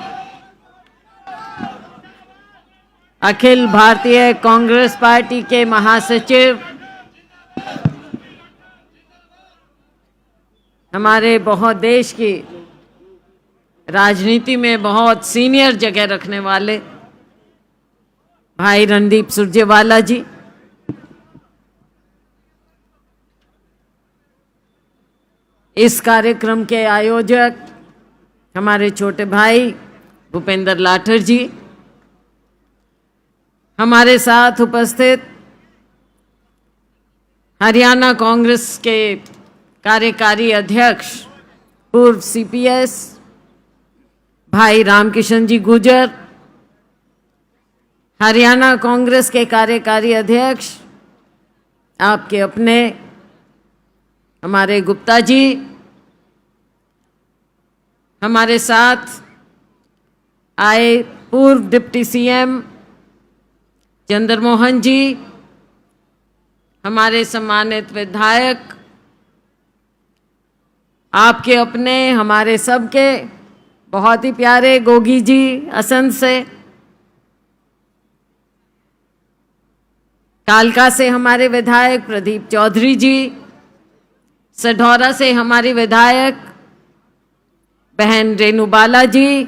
अखिल भारतीय कांग्रेस पार्टी के महासचिव, हमारे बहुत देश की राजनीति में बहुत सीनियर जगह रखने वाले भाई रणदीप सुरजेवाला जी, इस कार्यक्रम के आयोजक हमारे छोटे भाई भूपेंद्र लाठर जी, हमारे साथ उपस्थित हरियाणा कांग्रेस के कार्यकारी अध्यक्ष पूर्व सीपीएस भाई रामकिशन जी गुर्जर, हरियाणा कांग्रेस के कार्यकारी अध्यक्ष आपके अपने हमारे गुप्ता जी, हमारे साथ आए पूर्व डिप्टी सीएम चंद्रमोहन जी, हमारे सम्मानित विधायक, आपके अपने हमारे सबके बहुत ही प्यारे गोगी जी असंध से, कालका से हमारे विधायक प्रदीप चौधरी जी, सढौरा से हमारी विधायक बहन रेणु बाला जी,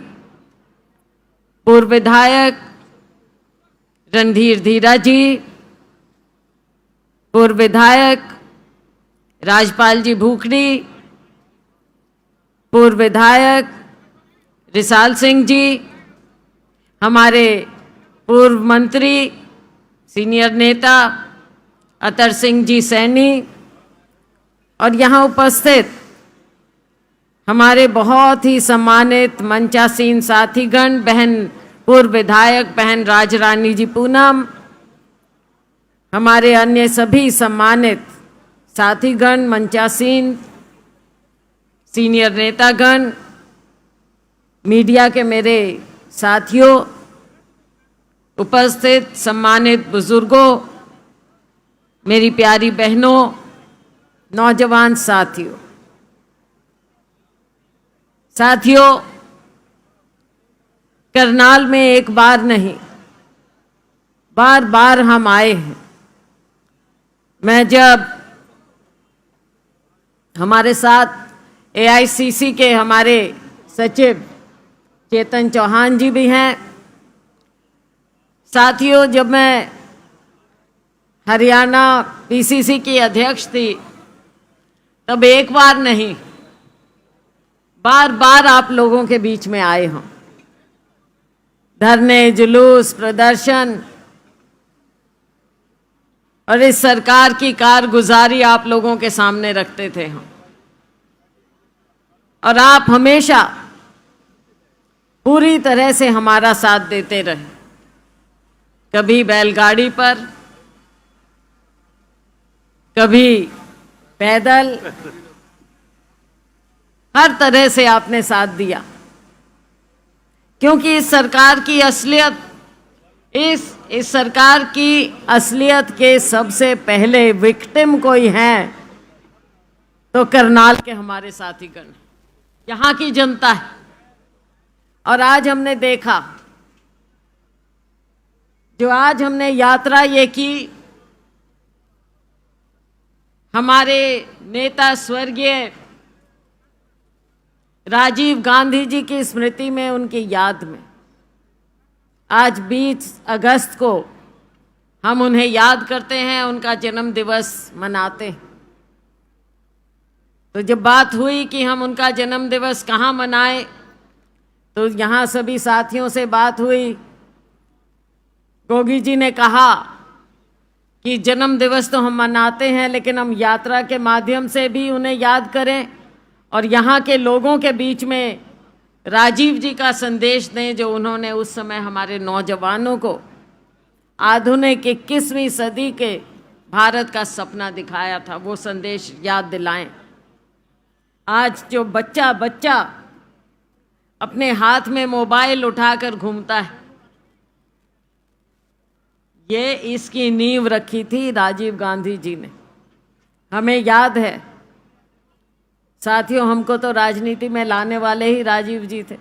पूर्व विधायक रणधीर धीरा जी, पूर्व विधायक राजपाल जी भूखड़ी, पूर्व विधायक रिसाल सिंह जी, हमारे पूर्व मंत्री सीनियर नेता अतर सिंह जी सैनी, और यहाँ उपस्थित हमारे बहुत ही सम्मानित मंचासीन साथीगण, बहन पूर्व विधायक बहन राजरानी जी पूनम, हमारे अन्य सभी सम्मानित साथीगण, मंचासीन सीनियर नेतागण, मीडिया के मेरे साथियों, उपस्थित सम्मानित बुजुर्गों, मेरी प्यारी बहनों, नौजवान साथियों, करनाल में एक बार नहीं, बार बार हम आए हैं। मैं जब हमारे साथ एआईसीसी के हमारे सचिव चेतन चौहान जी भी हैं, साथियों, जब मैं हरियाणा पीसीसी की अध्यक्ष थी तब एक बार नहीं, बार बार आप लोगों के बीच में आए हों, धरने, जुलूस, प्रदर्शन, और इस सरकार की कारगुजारी आप लोगों के सामने रखते थे हम, और आप हमेशा पूरी तरह से हमारा साथ देते रहे, कभी बैलगाड़ी पर, कभी पैदल, हर तरह से आपने साथ दिया, क्योंकि इस सरकार की असलियत, इस सरकार की असलियत के सबसे पहले विक्टिम कोई हैं तो करनाल के हमारे साथीगण, यहाँ की जनता है। और आज हमने देखा, जो आज हमने यात्रा ये की, हमारे नेता स्वर्गीय राजीव गांधी जी की स्मृति में, उनकी याद में, आज 20 अगस्त को हम उन्हें याद करते हैं, उनका जन्म दिवस मनाते हैं। तो जब बात हुई कि हम उनका जन्म दिवस कहाँ मनाएं, तो यहाँ सभी साथियों से बात हुई। गोगी जी ने कहा कि जन्म दिवस तो हम मनाते हैं, लेकिन हम यात्रा के माध्यम से भी उन्हें याद करें और यहाँ के लोगों के बीच में राजीव जी का संदेश दें, जो उन्होंने उस समय हमारे नौजवानों को आधुनिक 21वीं सदी के भारत का सपना दिखाया था, वो संदेश याद दिलाएं। आज जो बच्चा अपने हाथ में मोबाइल उठाकर घूमता है, ये इसकी नींव रखी थी राजीव गांधी जी ने। हमें याद है साथियों, हमको तो राजनीति में लाने वाले ही राजीव जी थे।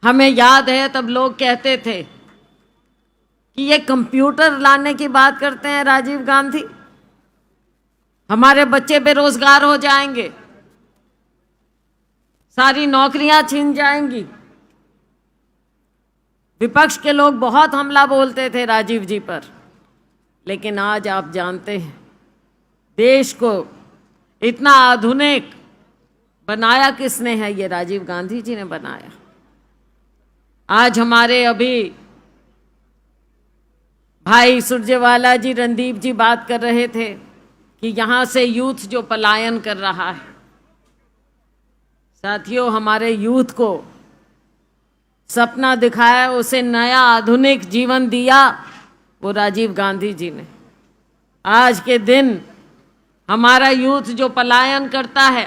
हमें याद है तब लोग कहते थे कि ये कंप्यूटर लाने की बात करते हैं राजीव गांधी, हमारे बच्चे बेरोजगार हो जाएंगे, सारी नौकरियां छिन जाएंगी। विपक्ष के लोग बहुत हमला बोलते थे राजीव जी पर, लेकिन आज आप जानते हैं देश को इतना आधुनिक बनाया किसने है? ये राजीव गांधी जी ने बनाया। आज हमारे अभी भाई सुरजेवाला जी, रणदीप जी बात कर रहे थे कि यहाँ से यूथ जो पलायन कर रहा है। साथियों, हमारे यूथ को सपना दिखाया, उसे नया आधुनिक जीवन दिया, वो राजीव गांधी जी ने। आज के दिन हमारा यूथ जो पलायन करता है,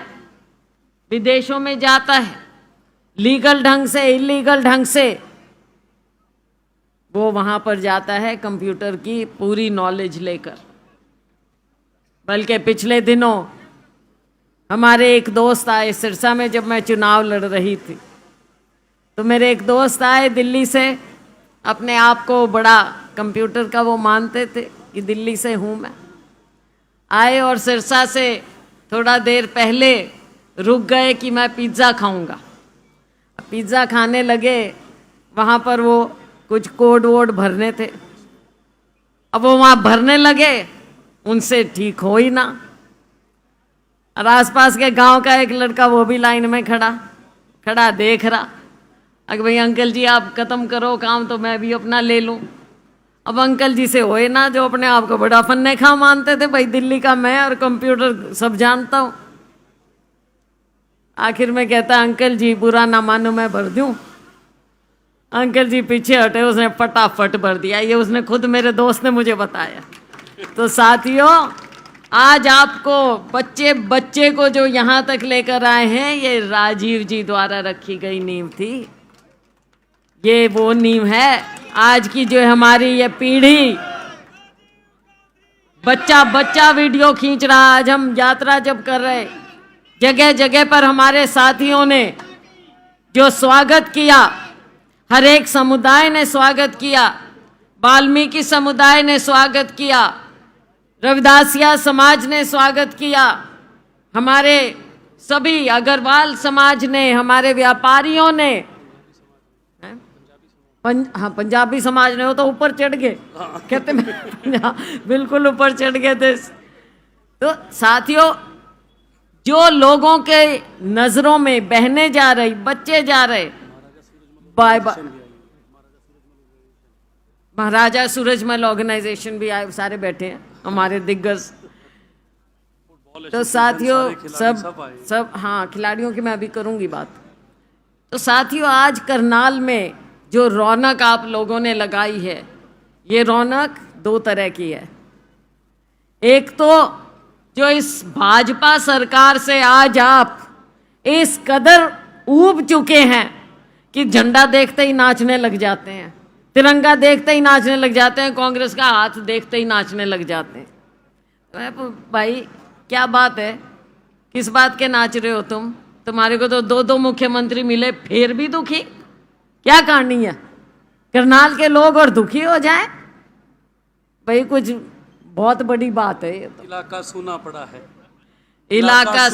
विदेशों में जाता है, लीगल ढंग से, इलीगल ढंग से, वो वहाँ पर जाता है कंप्यूटर की पूरी नॉलेज लेकर। बल्कि पिछले दिनों हमारे एक दोस्त आए सिरसा में, जब मैं चुनाव लड़ रही थी, तो मेरे एक दोस्त आए दिल्ली से, अपने आप को बड़ा कंप्यूटर का वो मानते थे। कि दिल्ली से हूँ मैं। आए और सिरसा से थोड़ा देर पहले रुक गए कि मैं पिज़्ज़ा खाऊंगा। पिज़्ज़ा खाने लगे, वहाँ पर वो कुछ कोड वोड भरने थे। अब वो वहाँ भरने लगे, उनसे ठीक हो ही ना। और आसपास के गांव का एक लड़का वो भी लाइन में खड़ा देख रहा। अगर भाई अंकल जी आप ख़त्म करो काम तो मैं भी अपना ले लूँ। अब अंकल जी से होए ना, जो अपने आप को बड़ा फन्ने खा मानते थे, भाई दिल्ली का मैं और कंप्यूटर सब जानता हूँ। आखिर में कहता अंकल जी बुरा ना मानो मैं भर दूँ। अंकल जी पीछे हटे, उसने फटाफट भर दिया। ये उसने खुद, मेरे दोस्त ने मुझे बताया। तो साथियों, आज आपको बच्चे को जो यहाँ तक लेकर आए हैं, ये राजीव जी द्वारा रखी गई नींव थी। ये वो नींव है। आज की जो हमारी ये पीढ़ी, बच्चा वीडियो खींच रहा। आज हम यात्रा जब कर रहे, जगह जगह पर हमारे साथियों ने जो स्वागत किया, हर एक समुदाय ने स्वागत किया। वाल्मीकि समुदाय ने स्वागत किया, रविदासिया समाज ने स्वागत किया, हमारे सभी अग्रवाल समाज ने, हमारे व्यापारियों ने, पंजाबी समाज ने, वो तो ऊपर चढ़ गए, कहते बिल्कुल ऊपर चढ़ गए थे। तो साथियों, जो लोगों के नजरों में बहने जा रही, बच्चे जा रहे, बाय बाय, महाराजा सूरजमल ऑर्गेनाइजेशन भी आए, सारे बैठे हैं हमारे दिग्गज। तो साथियों सब हाँ, खिलाड़ियों की मैं अभी करूंगी बात। तो साथियों, आज करनाल में जो रौनक आप लोगों ने लगाई है, ये रौनक दो तरह की है। एक तो जो इस भाजपा सरकार से आज आप इस कदर ऊब चुके हैं कि झंडा देखते ही नाचने लग जाते हैं, तिरंगा देखते ही नाचने लग जाते हैं, कांग्रेस का हाथ देखते ही नाचने लग जाते हैं। तो भाई क्या बात है, किस बात के नाच रहे हो तुम? तुम्हारे को तो दो मुख्यमंत्री मिले फिर भी दुखी, क्या कहानी है? करनाल के लोग और दुखी हो जाएं? भाई कुछ बहुत बड़ी बात है ये तो।
इलाका सूना पड़ा है,
इलाका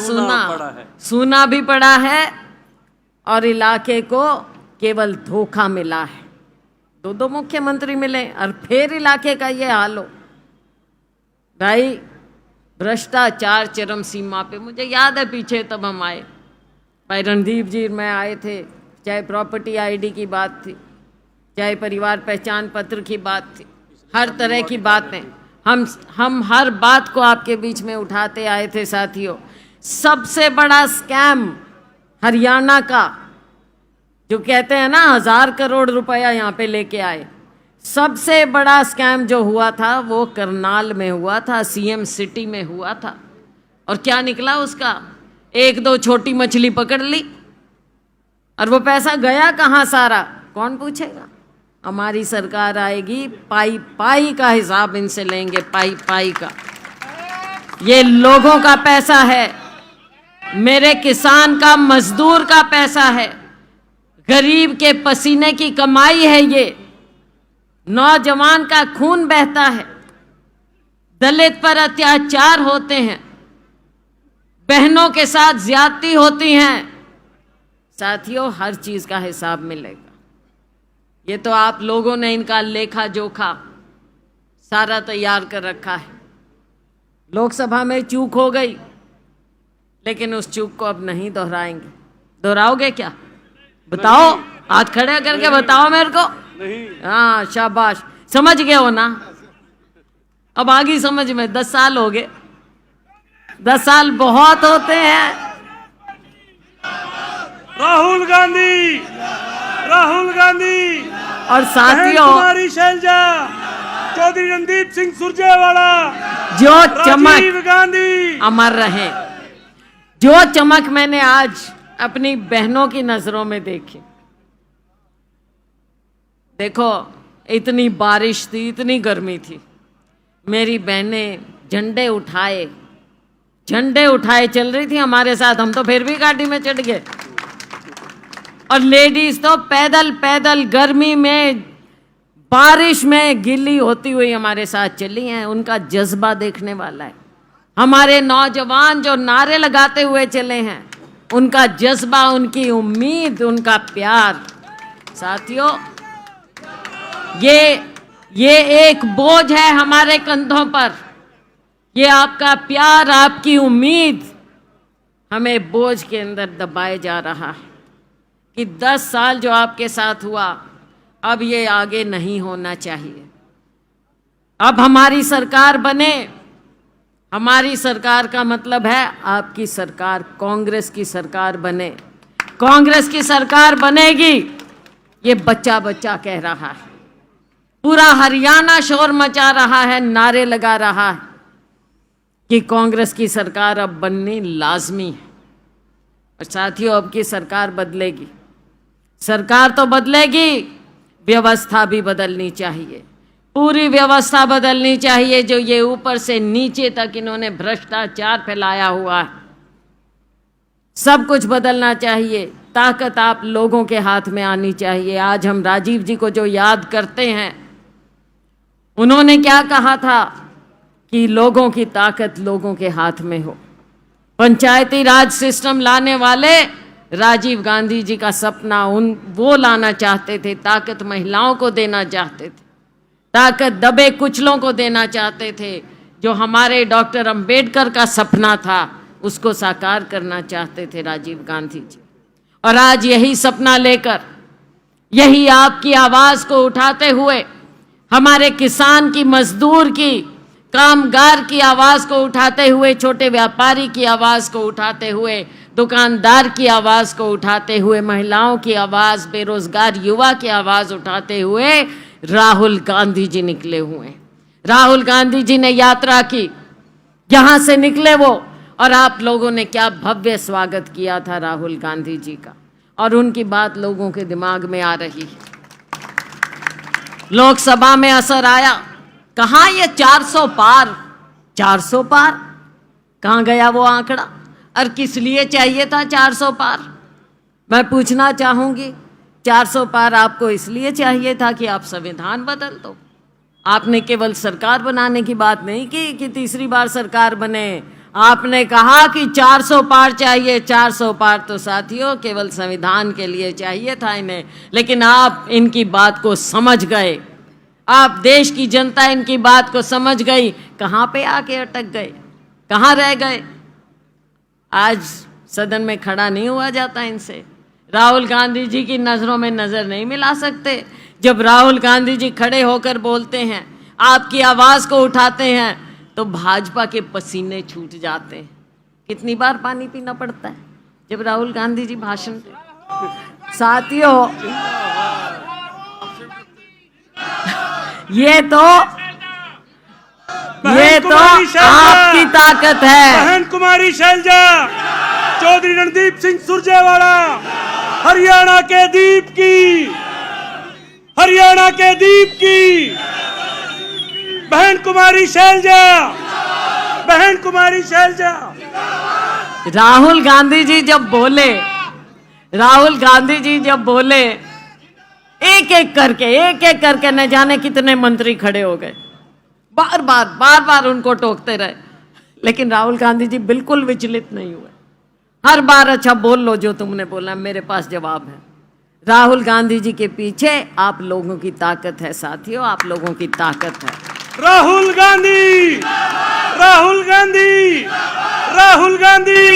सूना भी पड़ा है और इलाके को केवल धोखा मिला है। दो मुख्यमंत्री मिले और फिर इलाके का ये हाल हो। भाई भ्रष्टाचार चरम सीमा पे। मुझे याद है पीछे तब हम आए, भाई रणदीप जी मैं आए थे, चाहे प्रॉपर्टी आईडी की बात थी, चाहे परिवार पहचान पत्र की बात थी, हर तरह की बातें हम हर बात को आपके बीच में उठाते आए थे। साथियों, सबसे बड़ा स्कैम हरियाणा का, जो कहते हैं ना 1000 करोड़ रुपया यहाँ पे लेके आए, सबसे बड़ा स्कैम जो हुआ था वो करनाल में हुआ था, सीएम सिटी में हुआ था। और क्या निकला उसका? 1-2 छोटी मछली पकड़ ली और वो पैसा गया कहाँ सारा, कौन पूछेगा? हमारी सरकार आएगी, पाई पाई का हिसाब इनसे लेंगे, पाई पाई का। ये लोगों का पैसा है, मेरे किसान का, मजदूर का पैसा है, गरीब के पसीने की कमाई है, ये नौजवान का खून बहता है, दलित पर अत्याचार होते हैं, बहनों के साथ ज्यादती होती हैं। साथियों, हर चीज का हिसाब मिलेगा। ये तो आप लोगों ने इनका लेखा जोखा सारा तैयार कर रखा है। लोकसभा में चूक हो गई, लेकिन उस चूक को अब नहीं दोहराएंगे। दोहराओगे क्या? बताओ, हाथ खड़े करके बताओ मेरे को। हाँ, शाबाश, समझ गए हो ना? अब आगे समझ में 10 साल हो गए, 10 साल बहुत होते हैं।
राहुल गांधी
और साथियों,
कुमारी शैलजा, चौधरी रणदीप सिंह सुरजेवाला,
जो चमक,
राजीव गांधी
अमर रहे। जो चमक मैंने आज अपनी बहनों की नजरों में देखी। देखो, इतनी बारिश थी, इतनी गर्मी थी, मेरी बहनें झंडे उठाए चल रही थी हमारे साथ। हम तो फिर भी गाड़ी में चढ़ गए, और लेडीज तो पैदल गर्मी में बारिश में गिल्ली होती हुई हमारे साथ चली हैं, उनका जज्बा देखने वाला है। हमारे नौजवान जो नारे लगाते हुए चले हैं, उनका जज्बा, उनकी उम्मीद, उनका प्यार। साथियों, ये एक बोझ है हमारे कंधों पर। ये आपका प्यार, आपकी उम्मीद हमें बोझ के अंदर दबाए जा रहा है कि 10 साल जो आपके साथ हुआ, अब ये आगे नहीं होना चाहिए। अब हमारी सरकार बने। हमारी सरकार का मतलब है आपकी सरकार, कांग्रेस की सरकार बने। कांग्रेस की सरकार बनेगी, ये बच्चा बच्चा कह रहा है। पूरा हरियाणा शोर मचा रहा है, नारे लगा रहा है कि कांग्रेस की सरकार अब बननी लाजमी है। और साथियों, अब की सरकार बदलेगी। सरकार तो बदलेगी, व्यवस्था भी बदलनी चाहिए। पूरी व्यवस्था बदलनी चाहिए। जो ये ऊपर से नीचे तक इन्होंने भ्रष्टाचार फैलाया हुआ है, सब कुछ बदलना चाहिए। ताकत आप लोगों के हाथ में आनी चाहिए। आज हम राजीव जी को जो याद करते हैं, उन्होंने क्या कहा था कि लोगों की ताकत लोगों के हाथ में हो। पंचायती राज सिस्टम लाने वाले राजीव गांधी जी का सपना वो लाना चाहते थे। ताकत महिलाओं को देना चाहते थे, ताकत दबे कुचलों को देना चाहते थे। जो हमारे डॉक्टर अंबेडकर का सपना था, उसको साकार करना चाहते थे राजीव गांधी जी। और आज यही सपना लेकर, यही आपकी आवाज को उठाते हुए, हमारे किसान की, मजदूर की, कामगार की आवाज को उठाते हुए, छोटे व्यापारी की आवाज को उठाते हुए, दुकानदार की आवाज को उठाते हुए, महिलाओं की आवाज, बेरोजगार युवा की आवाज उठाते हुए राहुल गांधी जी निकले हुए। राहुल गांधी जी ने यात्रा की, यहां से निकले वो, और आप लोगों ने क्या भव्य स्वागत किया था राहुल गांधी जी का। और उनकी बात लोगों के दिमाग में आ रही है। लोकसभा में असर आया। कहाँ ये 400 पार, 400 पार कहाँ गया वो आंकड़ा? और किस लिए चाहिए था 400 पार? मैं पूछना चाहूंगी, 400 पार आपको इसलिए चाहिए था कि आप संविधान बदल दो। आपने केवल सरकार बनाने की बात नहीं की कि तीसरी बार सरकार बने। आपने कहा कि 400 पार चाहिए। 400 पार तो साथियों केवल संविधान के लिए चाहिए था इन्हें, लेकिन आप इनकी बात को समझ गए। आप, देश की जनता इनकी बात को समझ गई। कहाँ पे आके अटक गए, कहाँ रह गए? आज सदन में खड़ा नहीं हुआ जाता इनसे। राहुल गांधी जी की नजरों में नजर नहीं मिला सकते। जब राहुल गांधी जी खड़े होकर बोलते हैं, आपकी आवाज को उठाते हैं, तो भाजपा के पसीने छूट जाते हैं। कितनी बार पानी पीना पड़ता है जब राहुल गांधी जी भाषण देते। साथियों, ये तो आपकी ताकत है।
बहन कुमारी शैलजा, चौधरी रणदीप सिंह सुरजेवाला, हरियाणा के दीप की, हरियाणा के दीप की बहन कुमारी शैलजा, बहन कुमारी शैलजा।
राहुल गांधी जी जब बोले, राहुल गांधी जी जब बोले, एक एक करके न जाने कितने मंत्री खड़े हो गए। बार बार उनको टोकते रहे, लेकिन राहुल गांधी जी बिल्कुल विचलित नहीं हुए। हर बार अच्छा बोल लो जो तुमने बोला, मेरे पास जवाब है। राहुल गांधी जी के पीछे आप लोगों की ताकत है साथियों, आप लोगों की ताकत है।
राहुल गांधी, राहुल गांधी, राहुल गांधी।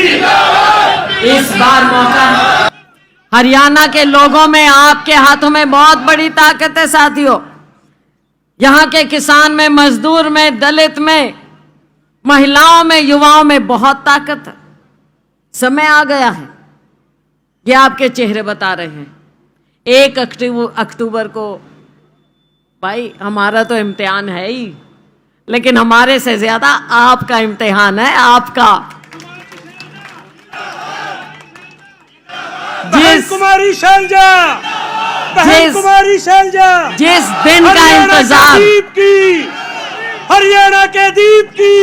इस बार मौका, हरियाणा के लोगों में, आपके हाथों में बहुत बड़ी ताकत है साथियों। यहाँ के किसान में, मजदूर में, दलित में, महिलाओं में, युवाओं में बहुत ताकत है। समय आ गया है, ये आपके चेहरे बता रहे हैं। 1 अक्टूबर को, भाई हमारा तो इम्तिहान है ही, लेकिन हमारे से ज्यादा आपका इम्तिहान है, आपका।
बहन कुमारी शैलजा, बहन कुमारी शैलजा,
जिस दिन का इंतजार,
दीप की, हरियाणा के दीप की,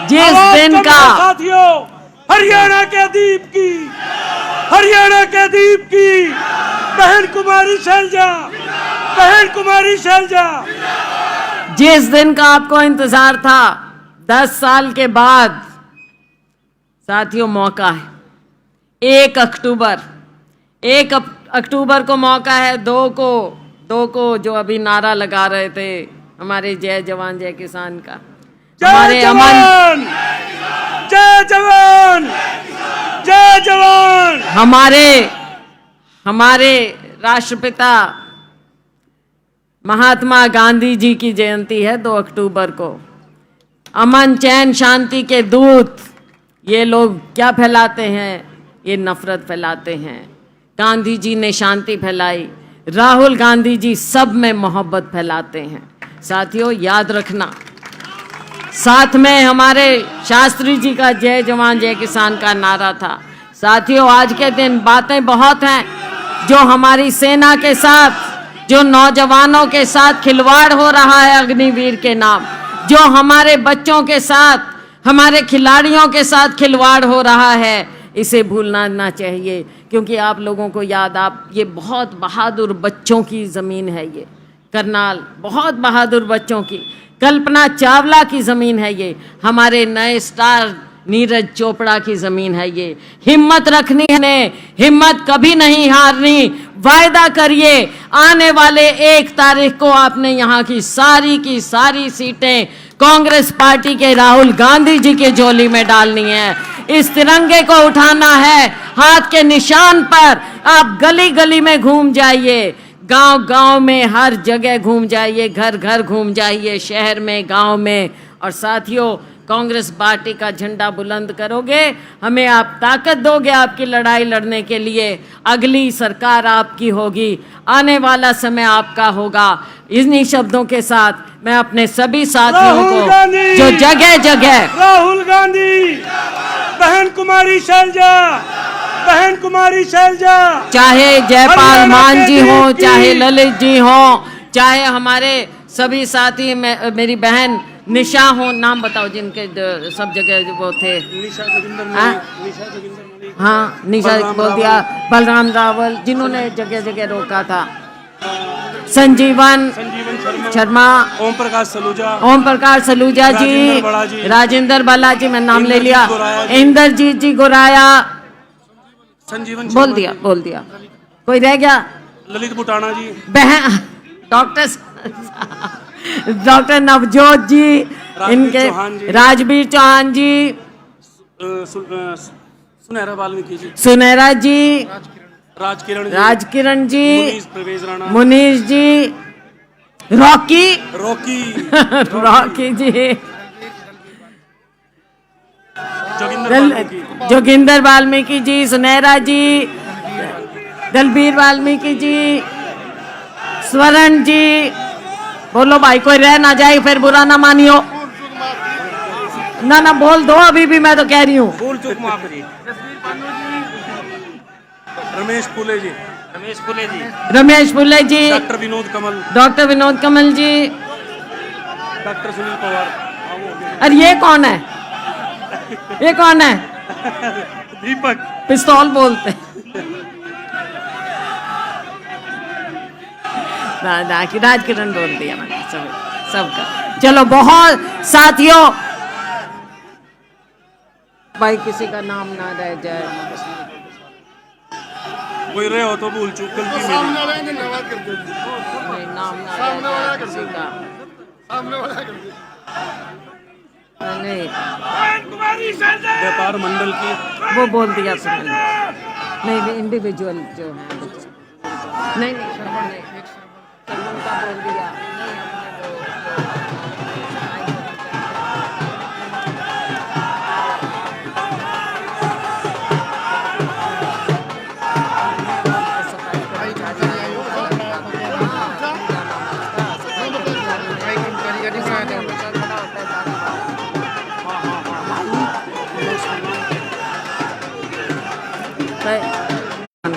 जिस दिन का,
साथियों, हरियाणा के दीप की, हरियाणा के दीप की बहन कुमारी शैलजा, बहन कुमारी शैलजा।
जिस दिन का आपको इंतजार था, 10 साल के बाद साथियों मौका है। 1 अक्टूबर को मौका है। 2 को जो अभी नारा लगा रहे थे हमारे जय जवान जय किसान का,
जय जवान जय जवान जय जवान।
हमारे राष्ट्रपिता महात्मा गांधी जी की जयंती है 2 अक्टूबर को। अमन चैन शांति के दूत ये लोग क्या फैलाते हैं? ये नफरत फैलाते हैं। गांधी जी ने शांति फैलाई, राहुल गांधी जी सब में मोहब्बत फैलाते हैं। साथियों याद रखना, साथ में हमारे शास्त्री जी का जय जवान जय किसान का नारा था। साथियों आज के दिन बातें बहुत हैं जो हमारी सेना के साथ, जो नौजवानों के साथ खिलवाड़ हो रहा है अग्निवीर के नाम, जो हमारे बच्चों के साथ, हमारे खिलाड़ियों के साथ खिलवाड़ हो रहा है, इसे भूलना ना चाहिए। क्योंकि आप लोगों को याद, आप ये बहुत बहादुर बच्चों की ज़मीन है, ये करनाल बहुत बहादुर बच्चों की, कल्पना चावला की ज़मीन है, ये हमारे नए स्टार नीरज चोपड़ा की ज़मीन है। ये हिम्मत रखनी है, हिम्मत कभी नहीं हारनी। वायदा करिए आने वाले 1 तारीख को आपने यहाँ की सारी सीटें कांग्रेस पार्टी के राहुल गांधी जी के झोली में डालनी है। इस तिरंगे को उठाना है हाथ के निशान पर। आप गली गली में घूम जाइए, गांव गांव में, हर जगह घूम जाइए, घर घर घूम जाइए, शहर में, गांव में। और साथियों कांग्रेस पार्टी का झंडा बुलंद करोगे, हमें आप ताकत दोगे आपकी लड़ाई लड़ने के लिए। अगली सरकार आपकी होगी, आने वाला समय आपका होगा। इन्हीं शब्दों के साथ मैं अपने सभी साथियों को जो जगह जगह
राहुल गांधी, बहन कुमारी शैलजा, बहन कुमारी शैलजा,
चाहे जयपाल मान जी हो, चाहे ललित जी हो, चाहे हमारे सभी साथी, मेरी बहन निशा हो, नाम बताओ जिनके सब जगह वो थे। हाँ निशा बोल दिया, बलराम रावल जिन्होंने जगह जगह रोका था, संजीवन शर्मा,
ओम प्रकाश सलूजा
जी, राजेंद्र बालाजी, मैं नाम ले लिया, इंद्रजीत जी गोराया,
संजीवन
बोल दिया कोई रह गया?
ललित बुटाना जी,
बहन डॉक्टर नवजोत जी, इनके राजवीर चौहान जी,
सुनहरा वाल्मीकि जी,
सुनहरा जी,
राजकिरण जी,
मुनीष जी, रॉकी रॉकी जी, जोगिंदर वाल्मीकि जी, सुनहरा जी, दलबीर वाल्मीकि जी, स्वर्ण जी। बोलो भाई, कोई रह ना जाए फिर बुरा ना मानियो। ना बोल दो, अभी भी मैं तो कह रही हूँ।
भूल चूक माफ जी। रमेश फुले जी, डॉक्टर विनोद कमल जी, डॉक्टर सुनील पवार।
अरे ये कौन है?
दीपक
पिस्तौल बोलते राजकिरण बोल दिया मैंने सबका। चलो बहुत साथियों, भाई किसी का नाम ना रह जाए,
कोई रहे हो तो भूल चूक गलती मेरी।
नहीं, नाम ना रह जाए किसी का। नहीं
व्यापार मंडल की
वो बोल दिया सुनिए। नहीं इंडिविजुअल जो है, नहीं सरमन का बोल दिया।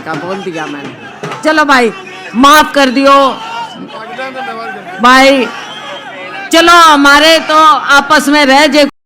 का बोल दिया मैंने। चलो भाई माफ कर दियो भाई, चलो हमारे तो आपस में रह जे